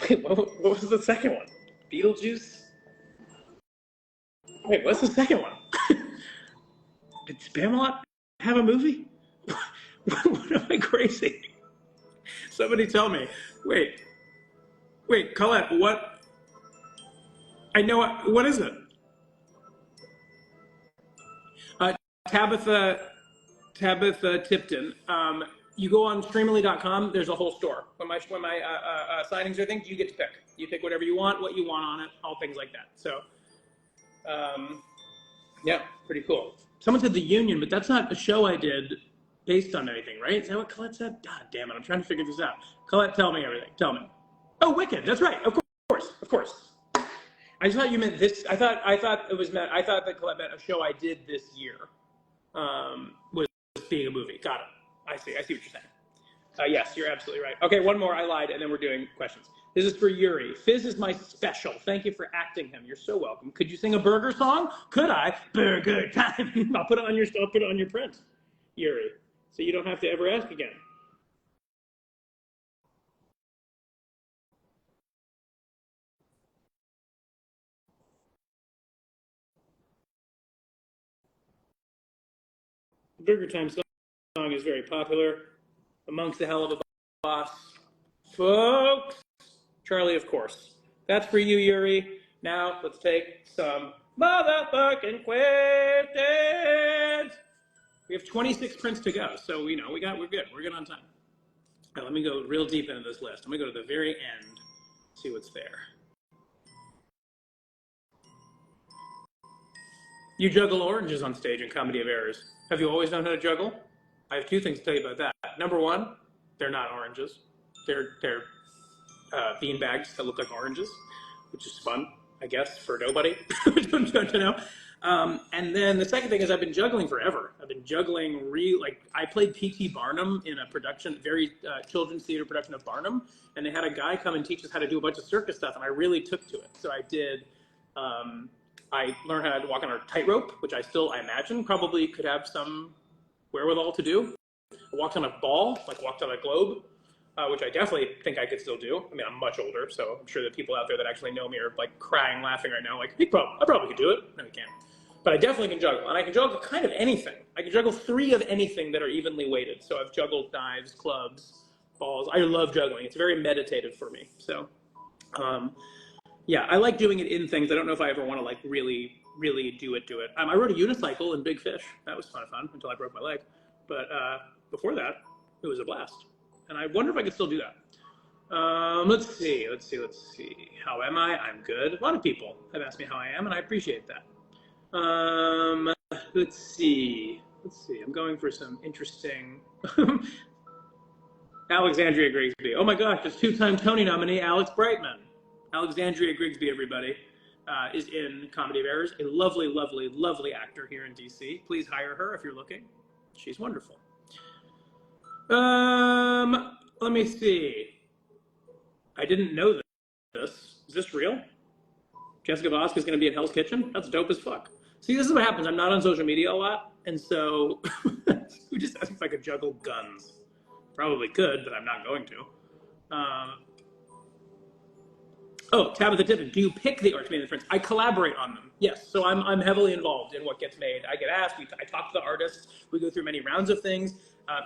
Wait, what was the second one? Beetlejuice? Wait, what's the second one? Did Spamalot have a movie? What am I crazy? Somebody tell me. Wait, Colette, what? I know, what is it? Uh, Tabitha Tipton. You go on streamily.com, there's a whole store. When my signings are things, you get to pick. You pick whatever you want, what you want on it, all things like that. So, yeah, pretty cool. Someone said The Union, but that's not a show I did based on anything, right? Is that what Colette said? God damn it, I'm trying to figure this out. Colette, tell me everything. Tell me. Oh, Wicked. That's right. Of course. I just thought you meant this. I thought that Colette meant a show I did this year. Was being a movie. Got it. I see what you're saying. Yes, you're absolutely right. Okay, one more. I lied, and then we're doing questions. This is for Yuri. Fizz is my special. Thank you for acting him. You're so welcome. Could you sing a burger song? Could I? Burger time. I'll put it on your print, Yuri, so you don't have to ever ask again. Burger time song is very popular amongst the hell of a boss folks. Charlie, of course. That's for you, Yuri. Now let's take some motherfucking questions. We have 26 prints to go, so we're good. We're good on time. Now, let me go real deep into this list. I'm gonna go to the very end, see what's there. You juggle oranges on stage in Comedy of Errors. Have you always known how to juggle? I have two things to tell you about that. Number one, they're not oranges. They're bean bags that look like oranges, which is fun, I guess, for nobody. Don't you know? And then the second thing is I've been juggling forever. I've been juggling I played P.T. Barnum in a production, children's theater production of Barnum, and they had a guy come and teach us how to do a bunch of circus stuff, and I really took to it. So I did. I learned how to walk on a tightrope, which I imagine probably could have some wherewithal to do. I walked on a ball, walked on a globe, which I definitely think I could still do. I mean, I'm much older, so I'm sure the people out there that actually know me are crying, laughing right now. I probably could do it. No, you can't. But I definitely can juggle, and I can juggle kind of anything. I can juggle 3 of anything that are evenly weighted. So I've juggled knives, clubs, balls. I love juggling. It's very meditative for me. So, yeah, I like doing it in things. I don't know if I ever want to really, really do it. I rode a unicycle in Big Fish. That was fun until I broke my leg. But before that, it was a blast. And I wonder if I could still do that. Let's see. How am I? I'm good. A lot of people have asked me how I am, and I appreciate that. Let's see. I'm going for some interesting. Alexandria Grigsby. Oh my gosh, it's 2-time Tony nominee Alex Brightman. Alexandria Grigsby, everybody, is in Comedy of Errors. A lovely, lovely, lovely actor here in DC. Please hire her if you're looking. She's wonderful. Let me see. I didn't know this. Is this real? Jessica Vosk is going to be in Hell's Kitchen? That's dope as fuck. See, this is what happens. I'm not on social media a lot, and so who just asked me if I could juggle guns? Probably could, but I'm not going to. Tabitha Tipton, do you pick the art to be in the prints? I collaborate on them, yes. So I'm heavily involved in what gets made. I get asked, I talk to the artists, we go through many rounds of things.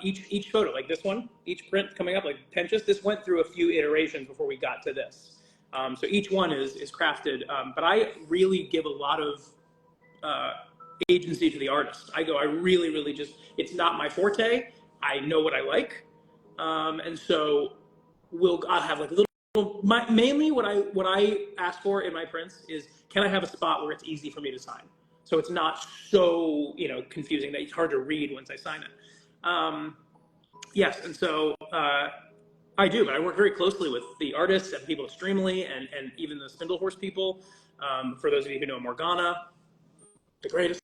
Each photo, like this one, each print coming up, like Pentious, this went through a few iterations before we got to this. So each one is crafted, but I really give a lot of agency to the artist. I really, really just, it's not my forte. I know what I like. And so I'll have like mainly what I ask for in my prints is, can I have a spot where it's easy for me to sign? So it's not so, confusing that it's hard to read once I sign it. Yes, and so I do, but I work very closely with the artists and people at Streamly and even the Spindle Horse people. For those of you who know Morgana, the greatest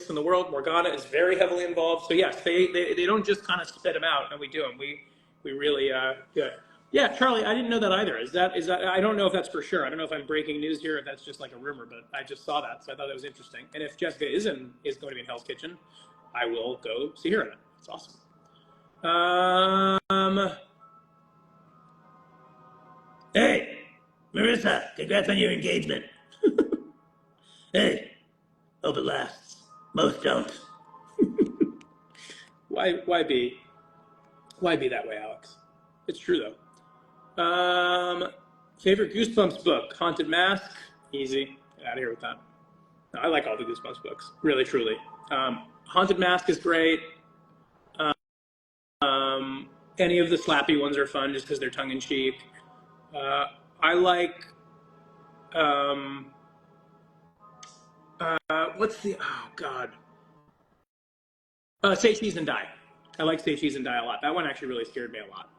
in the world, Morgana is very heavily involved. So yes, they don't just kind of spit them out and we do them. We really, yeah, Charlie, I didn't know that either. Is that, I don't know if that's for sure. I don't know if I'm breaking news here, if that's just like a rumor, but I just saw that, so I thought that was interesting. And if Jessica is going to be in Hell's Kitchen, I will go see her in it. It's awesome. Hey, Marissa, congrats on your engagement. Hey, hope it lasts. Most don't. Why be that way, Alex? It's true though. Favorite Goosebumps book? Haunted Mask. Easy. Get out of here with that. No, I like all the Goosebumps books. Really, truly. Haunted Mask is great. Any of the Slappy ones are fun just because they're tongue in cheek. I like. Um, what's the? Oh God. Say Cheese and Die. I like Say Cheese and Die a lot. That one actually really scared me a lot.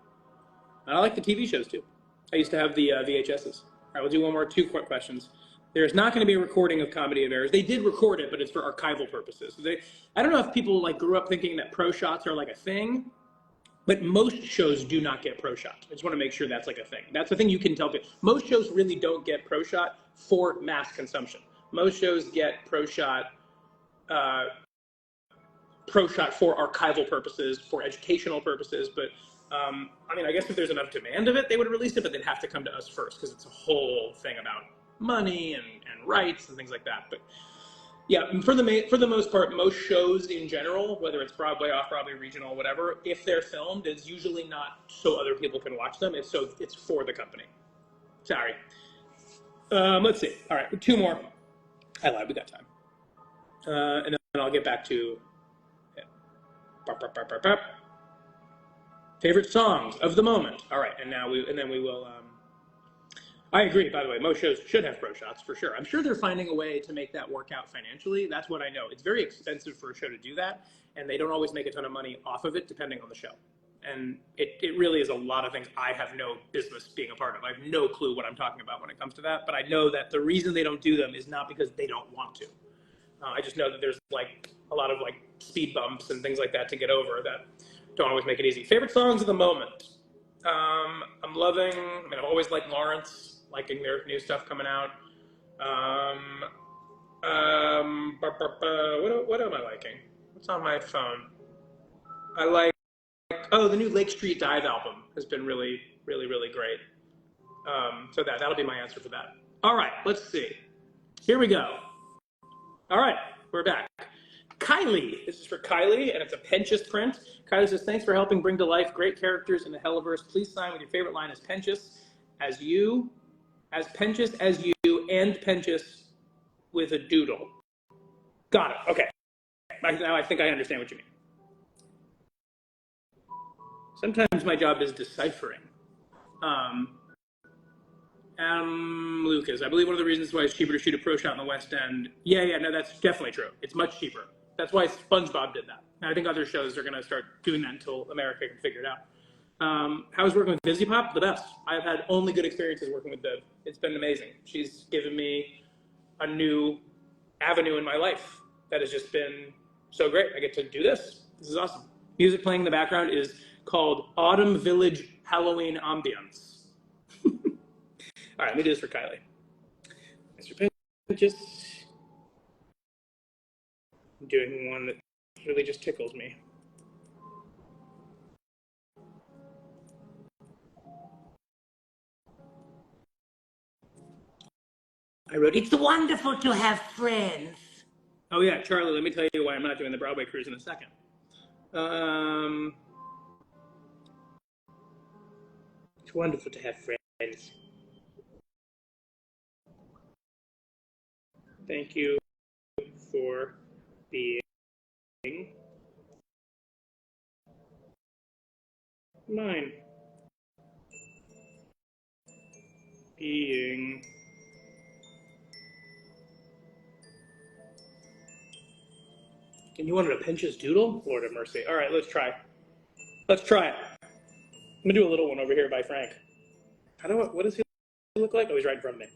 And I like the TV shows too. I used to have the VHSs. All right, we'll do one more, two quick questions. There's not going to be a recording of Comedy of Errors. They did record it, but it's for archival purposes. I don't know if people like grew up thinking that pro shots are like a thing, but most shows do not get pro shot. I just want to make sure that's like a thing. That's the thing you can tell people. Most shows really don't get pro shot for mass consumption. Most shows get pro shot for archival purposes, for educational purposes. But I mean, I guess if there's enough demand of it, they would release it, but they'd have to come to us first because it's a whole thing about money and rights and things like that. But yeah, for the most part, most shows in general, whether it's Broadway, off-Broadway, regional, whatever, if they're filmed, it's usually not so other people can watch them. It's for the company. Sorry. Let's see. All right, two more. I lied. We got time. And then I'll get back to favorite songs of the moment. All right, and then we will. I agree, by the way, most shows should have pro shots for sure. I'm sure they're finding a way to make that work out financially. That's what I know. It's very expensive for a show to do that, and they don't always make a ton of money off of it depending on the show. And it really is a lot of things I have no business being a part of. I have no clue what I'm talking about when it comes to that, but I know that the reason they don't do them is not because they don't want to. I just know that there's like a lot of like speed bumps and things like that to get over that don't always make it easy. Favorite songs of the moment? I'm loving, I mean, I've always liked Lawrence, liking their new stuff coming out. What am I liking? What's on my phone? I like, the new Lake Street Dive album has been really, really, really great. So that'll be my answer for that. All right, let's see. Here we go. All right, we're back. Kylie, this is for Kylie, and it's a Pentious print. Kylie says, thanks for helping bring to life great characters in the Helliverse. Please sign with your favorite line as Pentious as you, and Pentious with a doodle. Got it, okay. Now I think I understand what you mean. Sometimes my job is deciphering. Lucas, I believe one of the reasons why it's cheaper to shoot a pro shot in the West End. Yeah, no, that's definitely true. It's much cheaper. That's why SpongeBob did that. And I think other shows are going to start doing that until America can figure it out. How's working with Busy Pop? The best. I've had only good experiences working with Viv. It's been amazing. She's given me a new avenue in my life that has just been so great. I get to do this. This is awesome. Music playing in the background is called Autumn Village Halloween Ambience. All right, let me do this for Kylie. Mr. Pentious. I'm doing one that really just tickles me. I wrote, It's wonderful to have friends. Oh yeah, Charlie, let me tell you why I'm not doing the Broadway cruise in a second. It's wonderful to have friends. Thank you for being mine. Being and you wanted a Pentious doodle? Lord have mercy. All right, let's try. Let's try it. I'm gonna do a little one over here by Frank. What does he look like? Oh, he's right in front of me.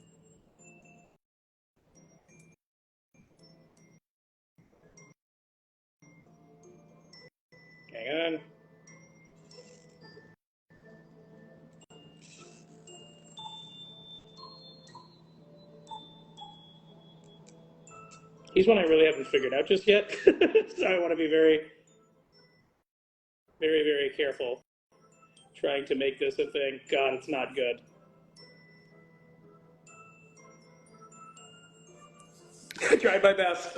Hang on. He's one I really haven't figured out just yet. So I want to be very, very, very careful trying to make this a thing. God, it's not good. I tried my best.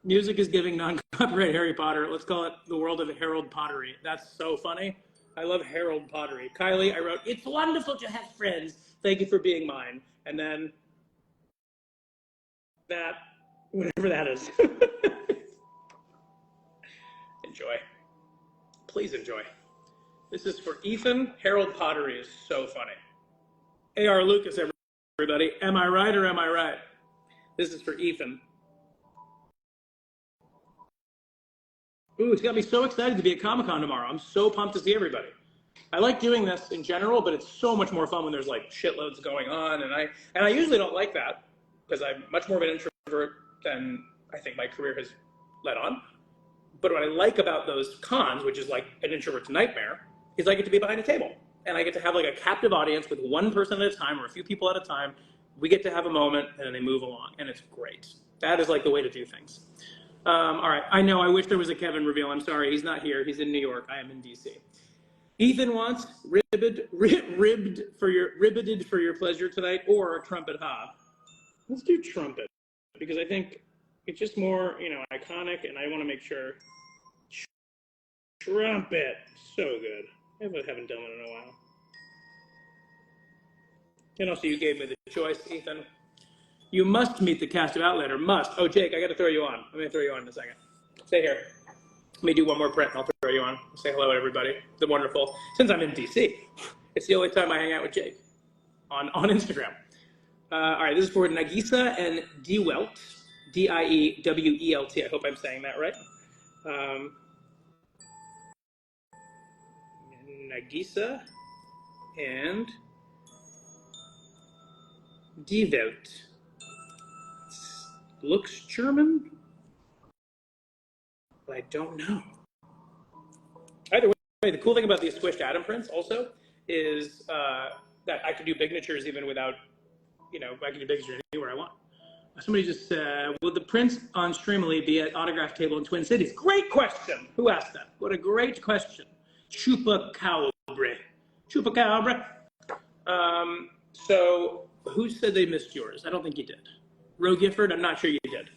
Music is giving non-copyright Harry Potter. Let's call it the world of Harold Pottery. That's so funny. I love Harold Pottery. Kylie, I wrote, it's wonderful to have friends. Thank you for being mine. And then that, whatever that is. Enjoy. Please enjoy. This is for Ethan. Harold Pottery is so funny. A.R. Lucas, everybody. Am I right or am I right? This is for Ethan. Ooh, it's got me so excited to be at Comic-Con tomorrow. I'm so pumped to see everybody. I like doing this in general, but it's so much more fun when there's like shitloads going on, and I usually don't like that because I'm much more of an introvert than I think my career has led on. But what I like about those cons, which is like an introvert's nightmare, is I get to be behind a table and I get to have like a captive audience with one person at a time or a few people at a time. We get to have a moment and then they move along, and it's great. That is like the way to do things. All right, I know, I wish there was a Kevin reveal. I'm sorry, he's not here. He's in New York. I am in DC. Ethan wants ribbeted for your pleasure tonight, or trumpet ha. Let's do trumpet, because I think it's just more, iconic, and I want to make sure. Trumpet, so good. I haven't done one in a while. And also, you gave me the choice, Ethan. You must meet the cast of Outlander. Must. Oh, Jake, I got to throw you on. I'm going to throw you on in a second. Stay here. Let me do one more print and I'll throw you on. Say hello to everybody. The wonderful. Since I'm in DC, it's the only time I hang out with Jake on Instagram. All right, this is for Nagisa and Dewelt. Diewelt. I hope I'm saying that right. Nagisa and Dewelt. Looks German, but I don't know. Either way, the cool thing about these squished atom prints also is that I can do bignatures even without, I can do bignatures anywhere I want. Somebody just said, will the prints on Streamily be at Autograph Table in Twin Cities? Great question. Who asked that? What a great question. Chupacabra. So who said they missed yours? I don't think you did. Ro Gifford, I'm not sure you did.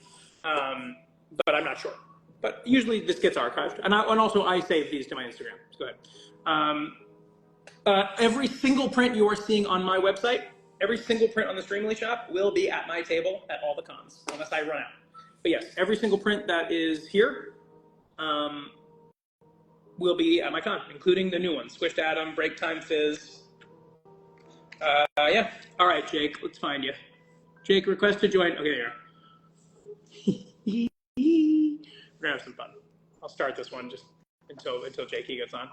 But I'm not sure. But usually this gets archived. And also I save these to my Instagram. So go ahead. Every single print you are seeing on my website, every single print on the Streamly shop will be at my table at all the cons, unless I run out. But yes, every single print that is here will be at my con, including the new ones. Squished Atom, Break Time Fizz. Yeah. All right, Jake, let's find you. Jake, request to join. Okay, there you are. We're gonna have some fun. I'll start this one just until Jakey gets on.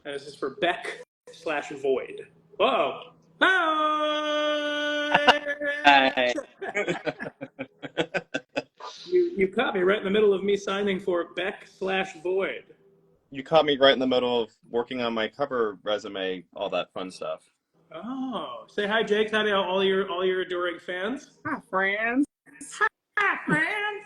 And this is for Beck/Void. Whoa! Hi! You caught me right in the middle of me signing for Beck/Void. You caught me right in the middle of working on my cover resume, all that fun stuff. Oh, say hi, Jake. Hi to all your adoring fans. Hi, friends. Hi, friends.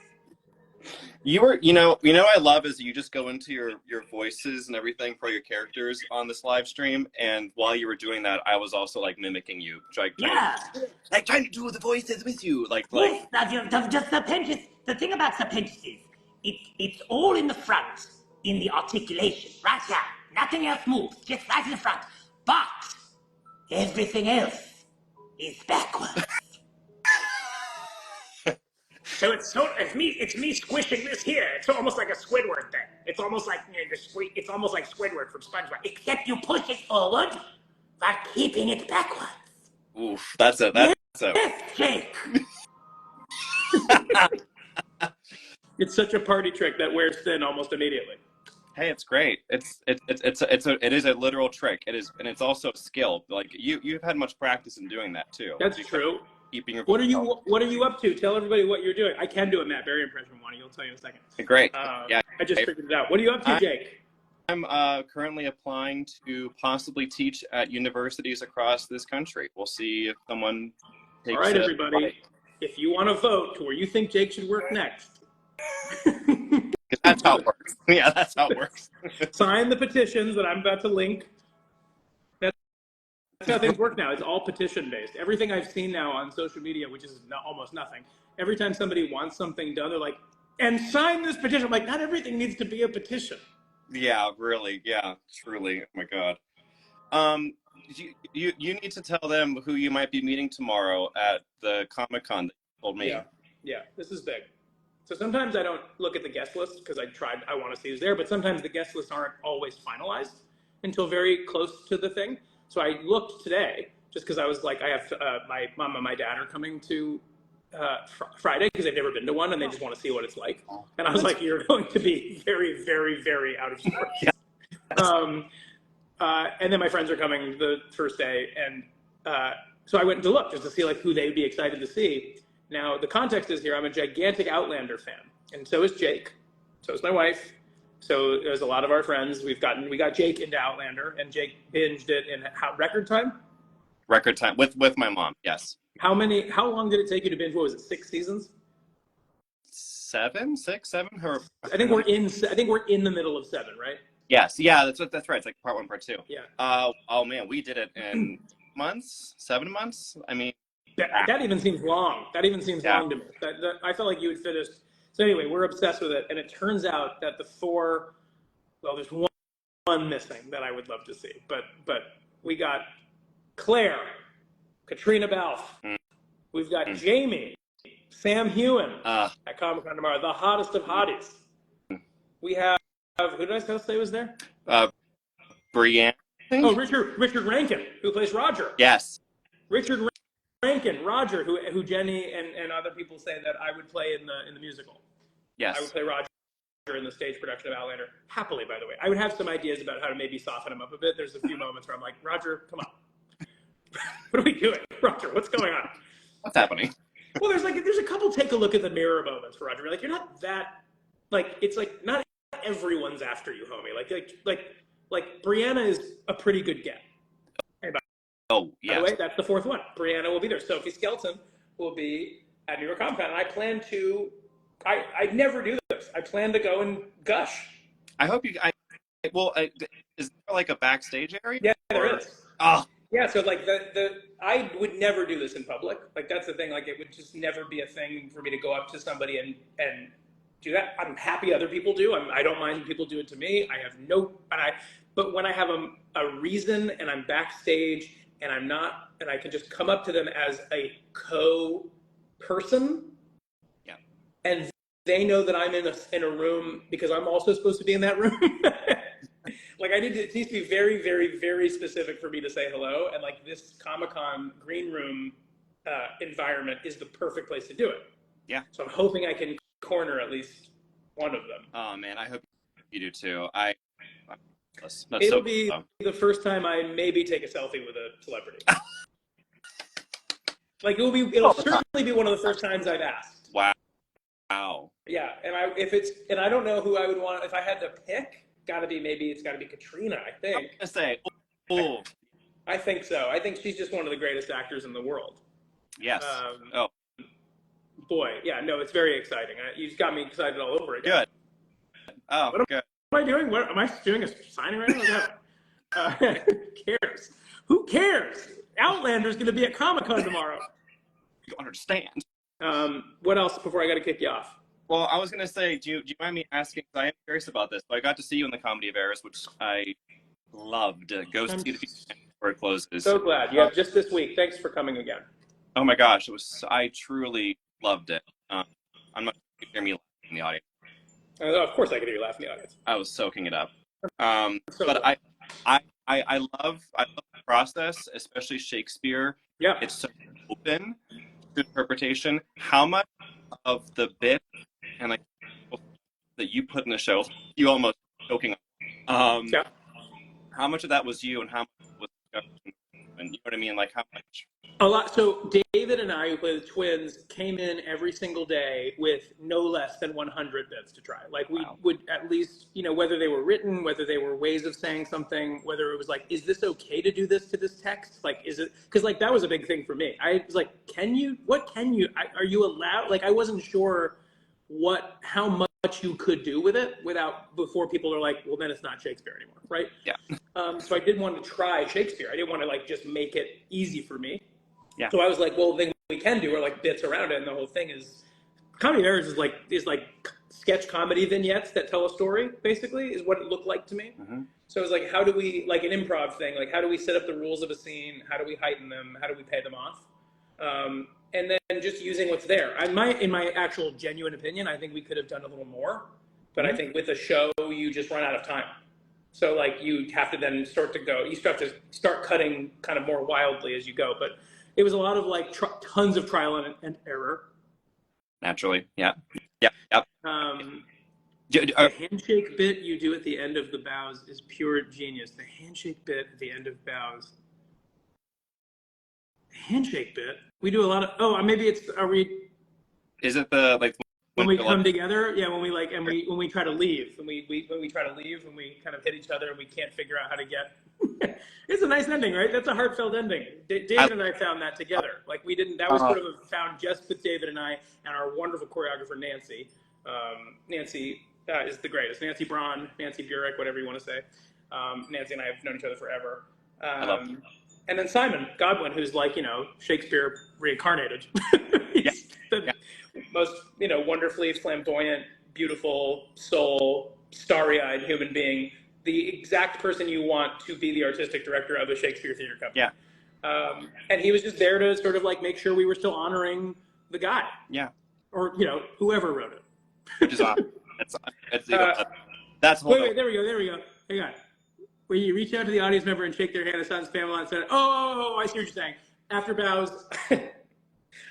I love is you just go into your voices and everything for your characters on this live stream, and while you were doing that, I was also like mimicking you, trying to do the voices with you, Yes, just the pinches. The thing about the pinches is, it's all in the front, in the articulation, right here. Nothing else moves, just right in the front. But everything else is backwards. So it's me squishing this here. It's almost like a Squidward thing. It's almost like it's almost like Squidward from SpongeBob. Except you push it forward while keeping it backwards. Oof, that's it. That's it. Yes, Jake. It's such a party trick that wears thin almost immediately. Hey, it's great. It is a literal trick. It is, and it's also a skill. Like you've had much practice in doing that too. That's true. Keeping your What are you up to? Tell everybody what you're doing. I can do a Matt Berry impression, Wani. You'll tell you in a second. Great. Yeah, I just figured it out. What are you up to, Jake? I'm currently applying to possibly teach at universities across this country. We'll see if someone takes All right, everybody. If you want to vote to where you think Jake should work next. That's how it works. Yeah, that's how it works. Sign the petitions that I'm about to link. That's how things work now. It's all petition-based. Everything I've seen now on social media, which is almost nothing, every time somebody wants something done, they're like, and sign this petition. I'm like, not everything needs to be a petition. Yeah, really. Yeah, truly. Oh my God. You need to tell them who you might be meeting tomorrow at the Comic-Con that you told me. Yeah, this is big. So sometimes I don't look at the guest list because I want to see who's there, but sometimes the guest lists aren't always finalized until very close to the thing. So I looked today just because I was like, I have my mom and my dad are coming to Friday because they've never been to one and they just want to see what it's like. And I was like, you're going to be very, very, very out of sorts. Yeah. And then my friends are coming the first day, and so I went to look just to see like who they'd be excited to see. Now the context is here. I'm a gigantic Outlander fan, and so is Jake. So is my wife. So there's a lot of our friends. We got Jake into Outlander, and Jake binged it in record time. Record time with my mom. Yes. How long did it take you to binge? What was it? 6 seasons? 7, 6, 7. I think we're in the middle of 7, right? Yes. Yeah. That's right. It's like part 1, part 2. Yeah. Oh man, we did it in months, 7 months. I mean, that even seems long. That even seems long to me. I felt like you had finished. So anyway, we're obsessed with it, and it turns out that there's one missing that I would love to see, but we got Claire, Katrina Balfe, we've got Jamie, Sam Hewen at Comic-Con tomorrow, the hottest of hotties. We have who did I say was there? Brienne. Oh, Richard Rankin, who plays Roger. Yes. Richard Rankin, Roger, who Jenny and other people say that I would play in the musical. Yes. I would play Roger in the stage production of Outlander. Happily, by the way. I would have some ideas about how to maybe soften him up a bit. There's a few moments where I'm like, Roger, come on. What are we doing? Roger, what's going on? What's happening? Well, there's a couple take a look at the mirror moments for Roger. Like, you're not that, like, it's like, not everyone's after you, homie. Like Brianna is a pretty good get. Oh, yeah. By the way, that's the 4th one. Brianna will be there. Sophie Skelton will be at New York Comic Con. And I plan to, I never do this. I plan to go and gush. I hope you, is there like a backstage area? Yeah, there is. Oh. Yeah, so like I would never do this in public. Like that's the thing. Like it would just never be a thing for me to go up to somebody and do that. I'm happy other people do. I don't mind when people do it to me. I have but when I have a reason and I'm backstage and I'm not, and I can just come up to them as a co-person. Yeah. And they know that I'm in a room because I'm also supposed to be in that room. Like it needs to be very, very, very specific for me to say hello. And like this Comic-Con green room environment is the perfect place to do it. Yeah. So I'm hoping I can corner at least one of them. Oh man, I hope you do too. It'll be the first time I maybe take a selfie with a celebrity. Like it'll certainly be one of the first times I've asked. Wow. Yeah, and I don't know who I would want if I had to pick. It's got to be Katrina, I think. I'm gonna say, I think so. I think she's just one of the greatest actors in the world. Yes. Boy, yeah, no, it's very exciting. You've got me excited all over again. Good. Oh, good. What am I doing? What am I doing? A signing right now? Who cares? Who cares? Outlander's going to be at Comic-Con tomorrow. You understand. What else before I got to kick you off? Well, I was going to say, do you mind me asking, because I am curious about this, but I got to see you in the Comedy of Errors, which I loved. Go see the before it closes. So glad. Yeah, just this week. Thanks for coming again. Oh my gosh, I truly loved it. I'm not sure you can hear me laughing in the audience. Of course I could hear you laughing in the audience. I was soaking it up. But I love the process, especially Shakespeare. Yeah. It's so open to interpretation. How much of the bit and like that you put in the show, you almost joking. Yeah. How much of that was you, and how much was and you know what I mean? Like how much? A lot. So David and I, who play the twins, came in every single day with no less than 100 bits to try. Like we would at least, whether they were written, whether they were ways of saying something, whether it was like, is this okay to do this to this text? Like, is it? Because like that was a big thing for me. I was like, are you allowed? Like I wasn't sure how much you could do with it before people are like, well, then it's not Shakespeare anymore, right? Yeah. So I did want to try Shakespeare. I didn't want to like just make it easy for me. Yeah. So I was like, well, the thing we can do are like bits around it, and the whole thing is Comedy of Errors is like sketch comedy vignettes that tell a story, basically, is what it looked like to me. Mm-hmm. So it was like, how do we, like an improv thing, like how do we set up the rules of a scene? How do we heighten them? How do we pay them off? And then just using what's there. In my actual genuine opinion, I think we could have done a little more. But I think with a show, you just run out of time. So like you have to then start to go. You have to start cutting kind of more wildly as you go. But it was a lot of like tons of trial and error. Naturally, yeah. The handshake bit you do at the end of the bows is pure genius. The handshake bit at the end of bows. Handshake bit. We do a lot of. Oh, maybe it's. Are we? Is it the like when we come together? Yeah, when we like and when we try to leave, when we try to leave, and we kind of hit each other, and we can't figure out how to get. It's a nice ending, right? That's a heartfelt ending. David and I found that together. Like we didn't. That was sort of found just with David and I and our wonderful choreographer Nancy. Nancy is the greatest. Nancy Braun, Nancy Burek, whatever you want to say. Nancy and I have known each other forever. I love it. And then Simon Godwin, who's like, Shakespeare reincarnated. He's the most, wonderfully flamboyant, beautiful, soul, starry-eyed human being. The exact person you want to be the artistic director of a Shakespeare theater company. Yeah. And he was just there to sort of like make sure we were still honoring the guy. Yeah. Or, whoever wrote it. Which is awesome. That's wait, there we go. Hang on. Where you reach out to the audience member and shake their hand, Sans Pamela, and said, "Oh, I see what you're saying." After bows, I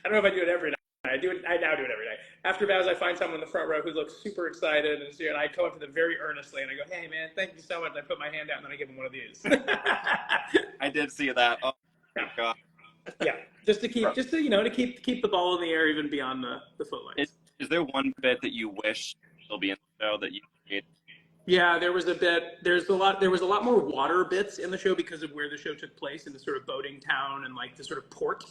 don't know if I do it every night. I now do it every night. After bows, I find someone in the front row who looks super excited, and I come up to them very earnestly, and I go, "Hey, man, thank you so much." And I put my hand out, and then I give them one of these. I did see that. Oh my God. Yeah, just to keep the ball in the air even beyond the footlights. Is there one bit that you wish will be in the show that you made? Yeah, there was a bit. There was a lot more water bits in the show because of where the show took place in the sort of boating town and like the sort of port.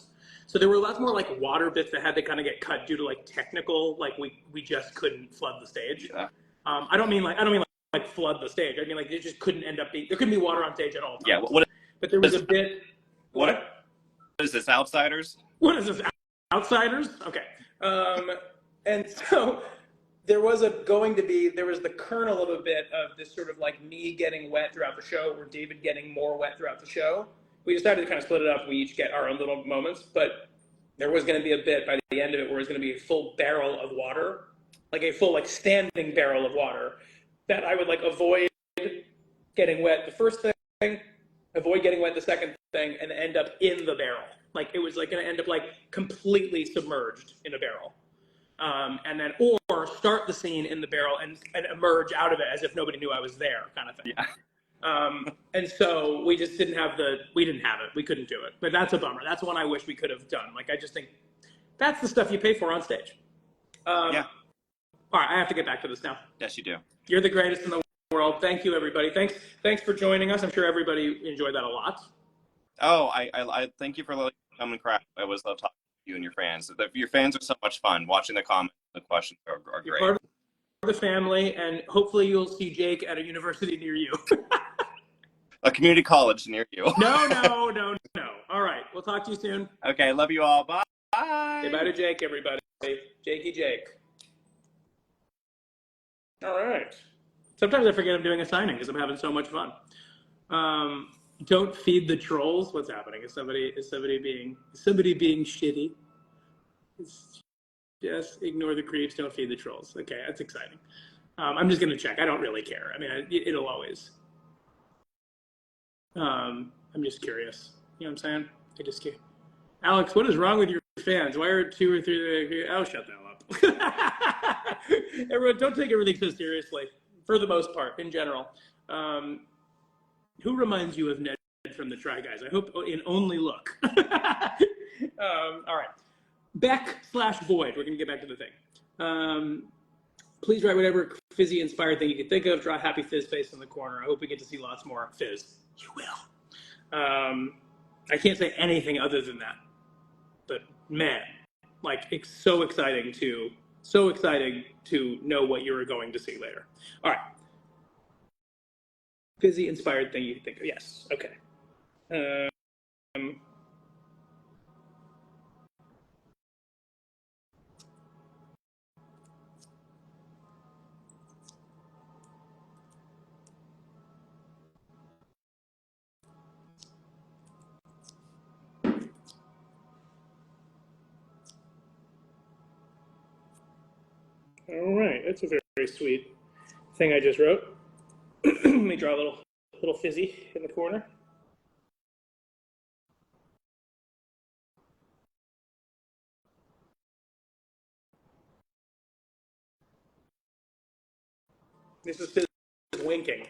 So there were lots more like water bits that had to kind of get cut due to like technical, like we just couldn't flood the stage. Yeah. I don't mean like flood the stage. I mean like it just couldn't end up being. There couldn't be water on stage at all times. Yeah. But there was a bit. What is this? Outsiders? What is this? Outsiders? Okay. And so. There was the kernel of a bit of this sort of like me getting wet throughout the show or David getting more wet throughout the show. We decided to kind of split it up. We each get our own little moments, but there was going to be a bit by the end of it where it was going to be a full barrel of water, like a full like standing barrel of water that I would like avoid getting wet the first thing, avoid getting wet the second thing, and end up in the barrel. Like it was like going to end up like completely submerged in a barrel. And then, or start the scene in the barrel and emerge out of it as if nobody knew I was there, kind of thing. Yeah. And so we just didn't have it. We couldn't do it. But that's a bummer. That's one I wish we could have done. Like, I just think that's the stuff you pay for on stage. Yeah. All right, I have to get back to this now. Yes, you do. You're the greatest in the world. Thank you, everybody. Thanks for joining us. I'm sure everybody enjoyed that a lot. Oh, I thank you for letting me come and cry. I always love talking. You and your fans. Your fans are so much fun. Watching the comments, the questions are great. You're part of the family, and hopefully you'll see Jake at a university near you. A community college near you. No. All right, we'll talk to you soon. Okay, love you all. Bye. Say bye to Jake, everybody. Jakey Jake. All right. Sometimes I forget I'm doing a signing because I'm having so much fun. Don't feed the trolls. What's happening? Is somebody being shitty? Just ignore the creeps. Don't feed the trolls. Okay, that's exciting. I'm just gonna check. I don't really care. I mean, it'll always. I'm just curious. You know what I'm saying? I just care. Alex, what is wrong with your fans? Why are 2 or 3? I'll shut that up. Everyone, don't take everything so seriously. For the most part, in general. Who reminds you of Ned from the Try Guys? I hope in Only Look. All right. Beck/Void. We're going to get back to the thing. Please write whatever fizzy-inspired thing you can think of. Draw a happy fizz face in the corner. I hope we get to see lots more fizz. You will. I can't say anything other than that. But, man, like, it's so exciting to know what you're going to see later. All right. Fizzy inspired thing you think of. Yes. Okay. point. That's a very, very sweet thing I just wrote. Let me draw a little fizzy in the corner. This is Fizz winking.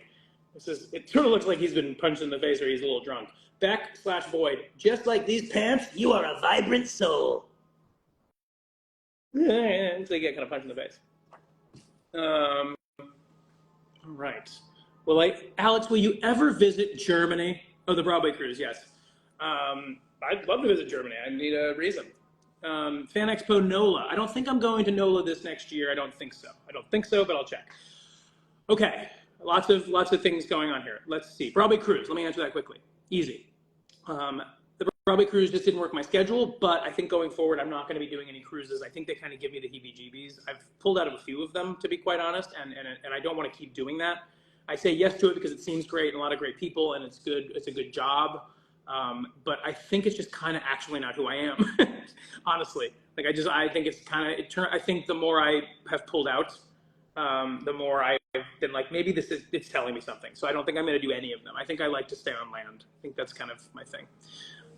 It sort of looks like he's been punched in the face or he's a little drunk. Beck/Boyd, just like these pants, you are a vibrant soul. Yeah, so you get kind of punched in the face. All right. Well, Alex, will you ever visit Germany? Oh, the Broadway cruise, yes. I'd love to visit Germany. I need a reason. Fan Expo NOLA. I don't think I'm going to NOLA this next year. I don't think so, but I'll check. Okay, lots of things going on here. Let's see. Broadway cruise. Let me answer that quickly. Easy. The Broadway cruise just didn't work my schedule, but I think going forward, I'm not going to be doing any cruises. I think they kind of give me the heebie-jeebies. I've pulled out of a few of them, to be quite honest, and I don't want to keep doing that. I say yes to it because it seems great and a lot of great people, and it's good. It's a good job. But I think it's just kind of actually not who I am, honestly. Like I think it's kind of. I think the more I have pulled out, the more I've been like, maybe it's telling me something. So I don't think I'm going to do any of them. I think I like to stay on land. I think that's kind of my thing.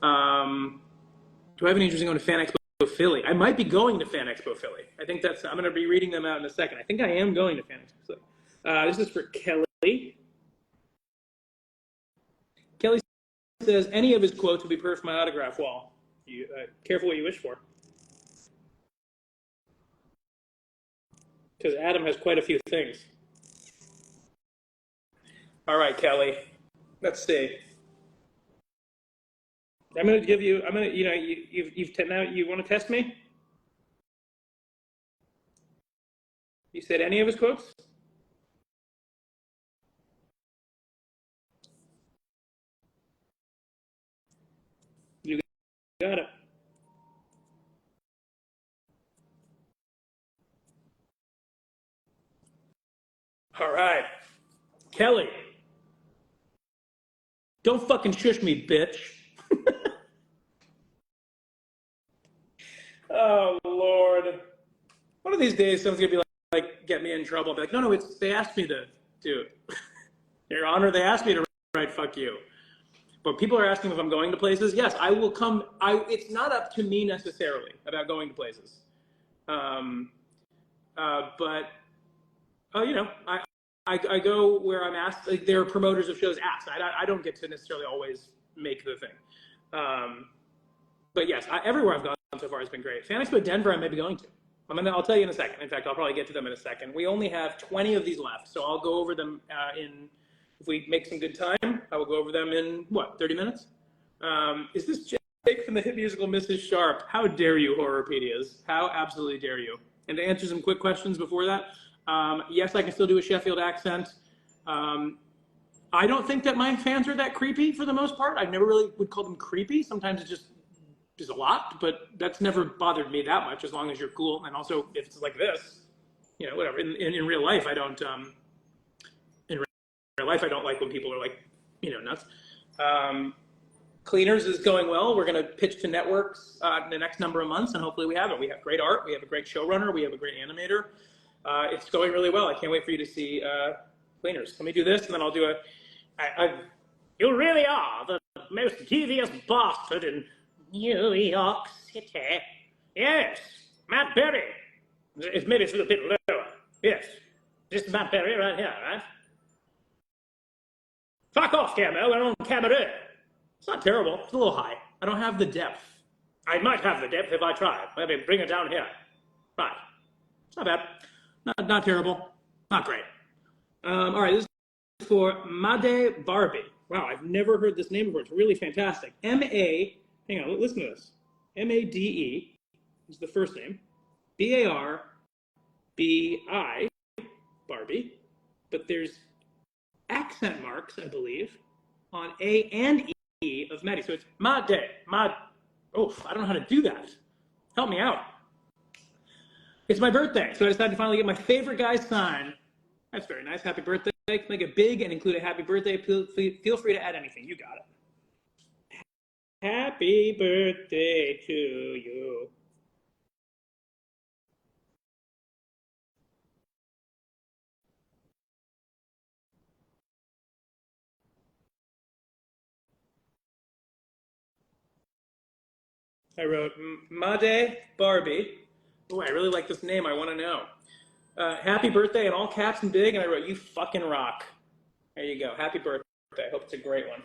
Do I have any interest in going to Fan Expo Philly? I might be going to Fan Expo Philly. I think I'm going to be reading them out in a second. I think I am going to Fan Expo Philly. This is for Kelly. Kelly says, any of his quotes would be perfect for my autograph wall. Careful what you wish for. Because Adam has quite a few things. All right, Kelly. Let's see. I'm going to give you. I'm going to. Now you want to test me? You said any of his quotes? You got it. All right, Kelly. Don't fucking shush me, bitch. Oh Lord. One of these days, someone's gonna be like, get me in trouble. I'll be like, no, they asked me to do it. Your Honor, they asked me to write "fuck you." But people are asking if I'm going to places. Yes, I will come. It's not up to me necessarily about going to places. But I go where I'm asked. Like, there are promoters of shows asked. I don't get to necessarily always make the thing. But yes, everywhere I've gone so far has been great. Fan Expo Denver, I may be going to. I'll tell you in a second. In fact, I'll probably get to them in a second. We only have 20 of these left, so I'll go over them if we make some good time, I will go over them in, 30 minutes? Is this Jake from the hit musical Mrs. Sharp? How dare you, Horrorpedias? How absolutely dare you? And to answer some quick questions before that, yes, I can still do a Sheffield accent. I don't think that my fans are that creepy for the most part. I never really would call them creepy. Sometimes it's just a lot, but that's never bothered me that much as long as you're cool. And also, if it's like this, whatever. In real life, I don't. In real life, I don't like when people are like, nuts. Cleaners is going well. We're going to pitch to networks in the next number of months, and hopefully we have it. We have great art. We have a great showrunner. We have a great animator. It's going really well. I can't wait for you to see Cleaners. Let me do this, and then I'll do you really are the most devious bastard in New York City. Yes, Matt Berry. Maybe it's a little bit lower. Yes. This is Matt Berry right here, right? Fuck off, Camo. We're on camera. It's not terrible. It's a little high. I don't have the depth. I might have the depth if I try. Maybe bring it down here. Right. It's not bad. Not terrible. Not great. All right, this is for Made Barbie. Wow, I've never heard this name before. It's really fantastic. Hang on, listen to this. Made is the first name. Barbi, Barbie. But there's accent marks, I believe, on A and E of Maddie. So it's Made. Oh, I don't know how to do that. Help me out. It's my birthday, so I decided to finally get my favorite guy's sign. That's very nice. Happy birthday. Make it big and include a happy birthday. Feel free to add anything. You got it. Happy birthday to you. I wrote Made Barbie. Oh, I really like this name. I want to know. Happy birthday in all caps and big, and I wrote, you fucking rock. There you go. Happy birthday. I hope it's a great one.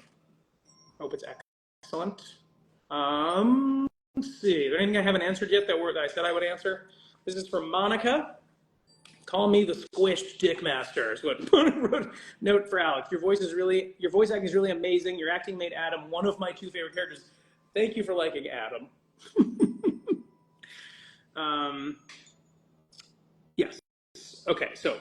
Hope it's excellent. Let's see. Is there anything I haven't answered yet that I said I would answer? This is from Monica. Call me the squished dick master. Is what wrote. Note for Alex. Your voice acting is really amazing. Your acting made Adam one of my two favorite characters. Thank you for liking Adam. Yes. Okay. So,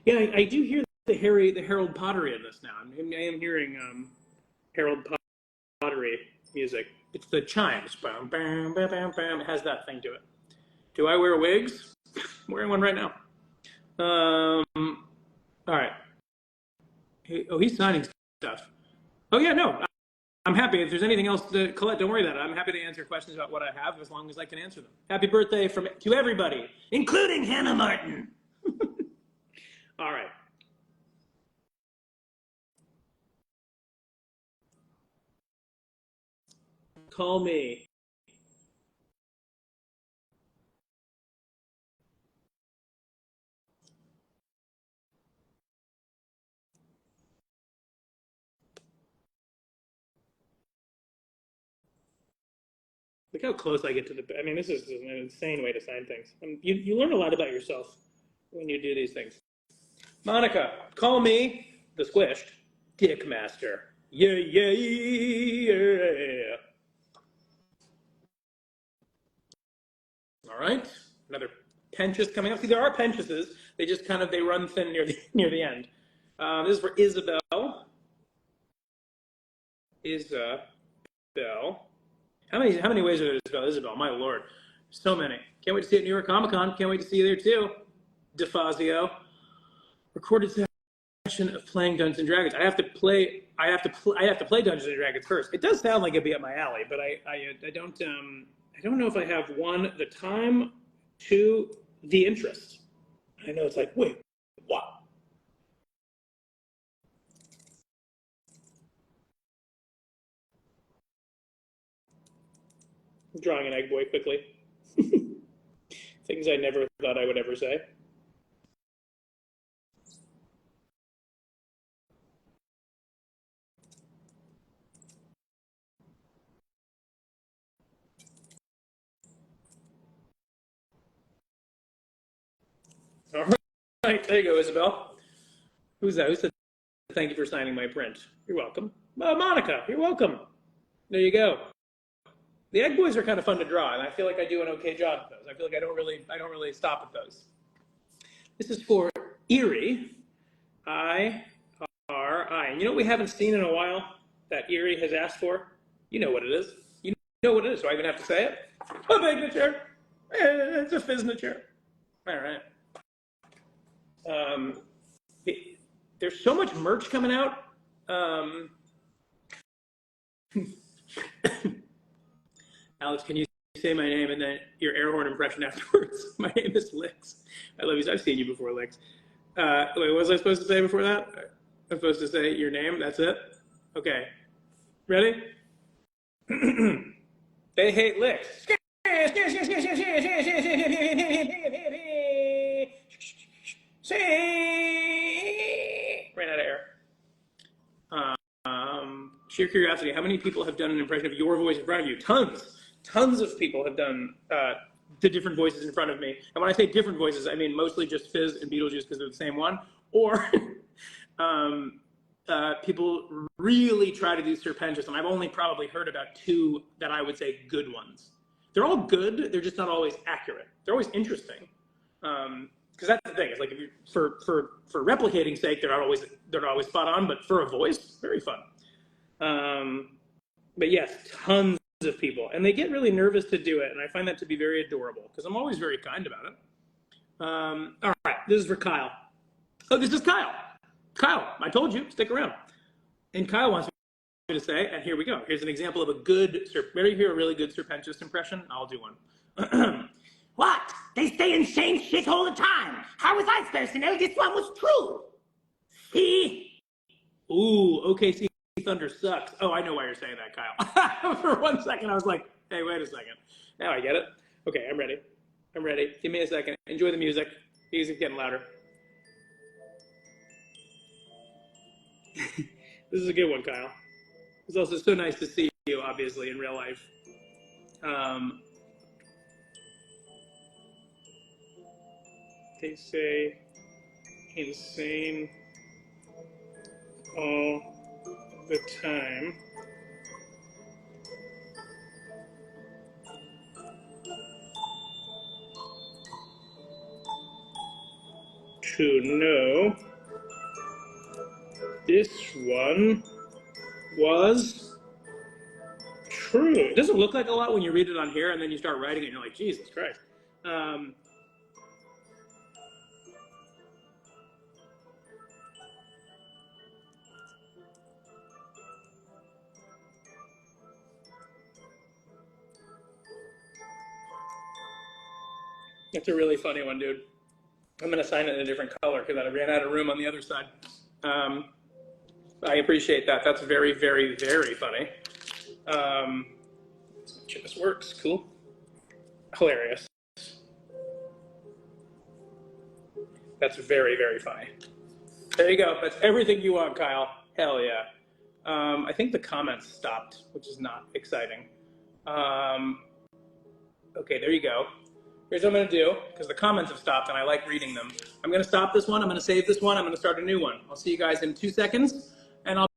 yeah, I do hear the Harold Pottery in this now. I am hearing Harold Pottery music. It's the chimes. Bam, bam, bam, bam, bam. It has that thing to it. Do I wear wigs? I'm wearing one right now. All right. He's signing stuff. Oh yeah, no. I'm happy. If there's anything else, Colette, don't worry about it. I'm happy to answer questions about what I have as long as I can answer them. Happy birthday to everybody, including Hannah Martin. All right. Call me. Look how close I get to the. I mean, this is an insane way to sign things. You learn a lot about yourself when you do these things. Monica, call me the squished dick master. Yeah, yeah, yeah. All right. Another Pentious coming up. See, there are Pentiouses. They just they run thin near the end. This is for Isabel. Isabel. How many ways are there to spell Isabel? My lord, so many. Can't wait to see you at New York Comic Con. Can't wait to see you there too. DeFazio. Recorded session of playing Dungeons and Dragons. I have to play Dungeons and Dragons first. It does sound like it'd be up my alley, but I don't know if I have one, the time, two, the interest. I know it's like, wait, what? I'm drawing an egg boy quickly. Things I never thought I would ever say. All right, there you go, Isabel. Who's that? Who said thank you for signing my print? You're welcome. Monica, you're welcome. There you go. The egg boys are kind of fun to draw, and I feel like I do an okay job at those. I feel like I don't really stop at those. This is for Erie. I-R-I. And you know what we haven't seen in a while that Erie has asked for? You know what it is. You know what it is. Do I even have to say it? A signature. It's a fizznature. All right. There's so much merch coming out. Alex, can you say my name and then your air horn impression afterwards? My name is Lix. I love you. I've seen you before, Lix. Wait, what was I supposed to say before that? I'm supposed to say your name. That's it? Okay. Ready? They hate Lix. Ran out of air. Sheer curiosity, how many people have done an impression of your voice in front of you? Tons of people have done the different voices in front of me. And when I say different voices, I mean mostly just Fizz and Beetlejuice because they're the same one. Or people really try to do Serpentious, and I've only probably heard about two that I would say good ones. They're all good. They're just not always accurate. They're always interesting. Because that's the thing. It's like if you, for replicating sake, they're not always spot on. But for a voice, very fun. But yes, tons of people, and they get really nervous to do it, and I find that to be very adorable because I'm always very kind about it. All right, this is for Kyle. Oh, this is Kyle. Kyle, I told you, stick around. And Kyle wants me to say, and here we go. Here's an example of a good, ready to hear a really good Serpentious impression? I'll do one. What? They stay in same shit all the time. How was I supposed to know this one was true? See? Ooh, okay, see, Thunder sucks. Oh, I know why you're saying that, Kyle. For 1 second, I was like, hey, wait a second. Now I get it. Okay, I'm ready. I'm ready. Give me a second. Enjoy the music. The music's getting louder. This is a good one, Kyle. It's also so nice to see you, obviously, in real life. They say insane all the time. To know this one was true. It doesn't look like a lot when you read it on here, and then you start writing it, and you're like, Jesus Christ. That's a really funny one, dude. I'm going to sign it in a different color because I ran out of room on the other side. I appreciate that. That's very, very, very funny. Sure this works. Cool. Hilarious. That's very, very funny. There you go. That's everything you want, Kyle. Hell yeah. I think the comments stopped, which is not exciting. Okay, there you go. Here's what I'm going to do, because the comments have stopped and I like reading them. I'm going to stop this one. I'm going to save this one. I'm going to start a new one. I'll see you guys in 2 seconds, and I'll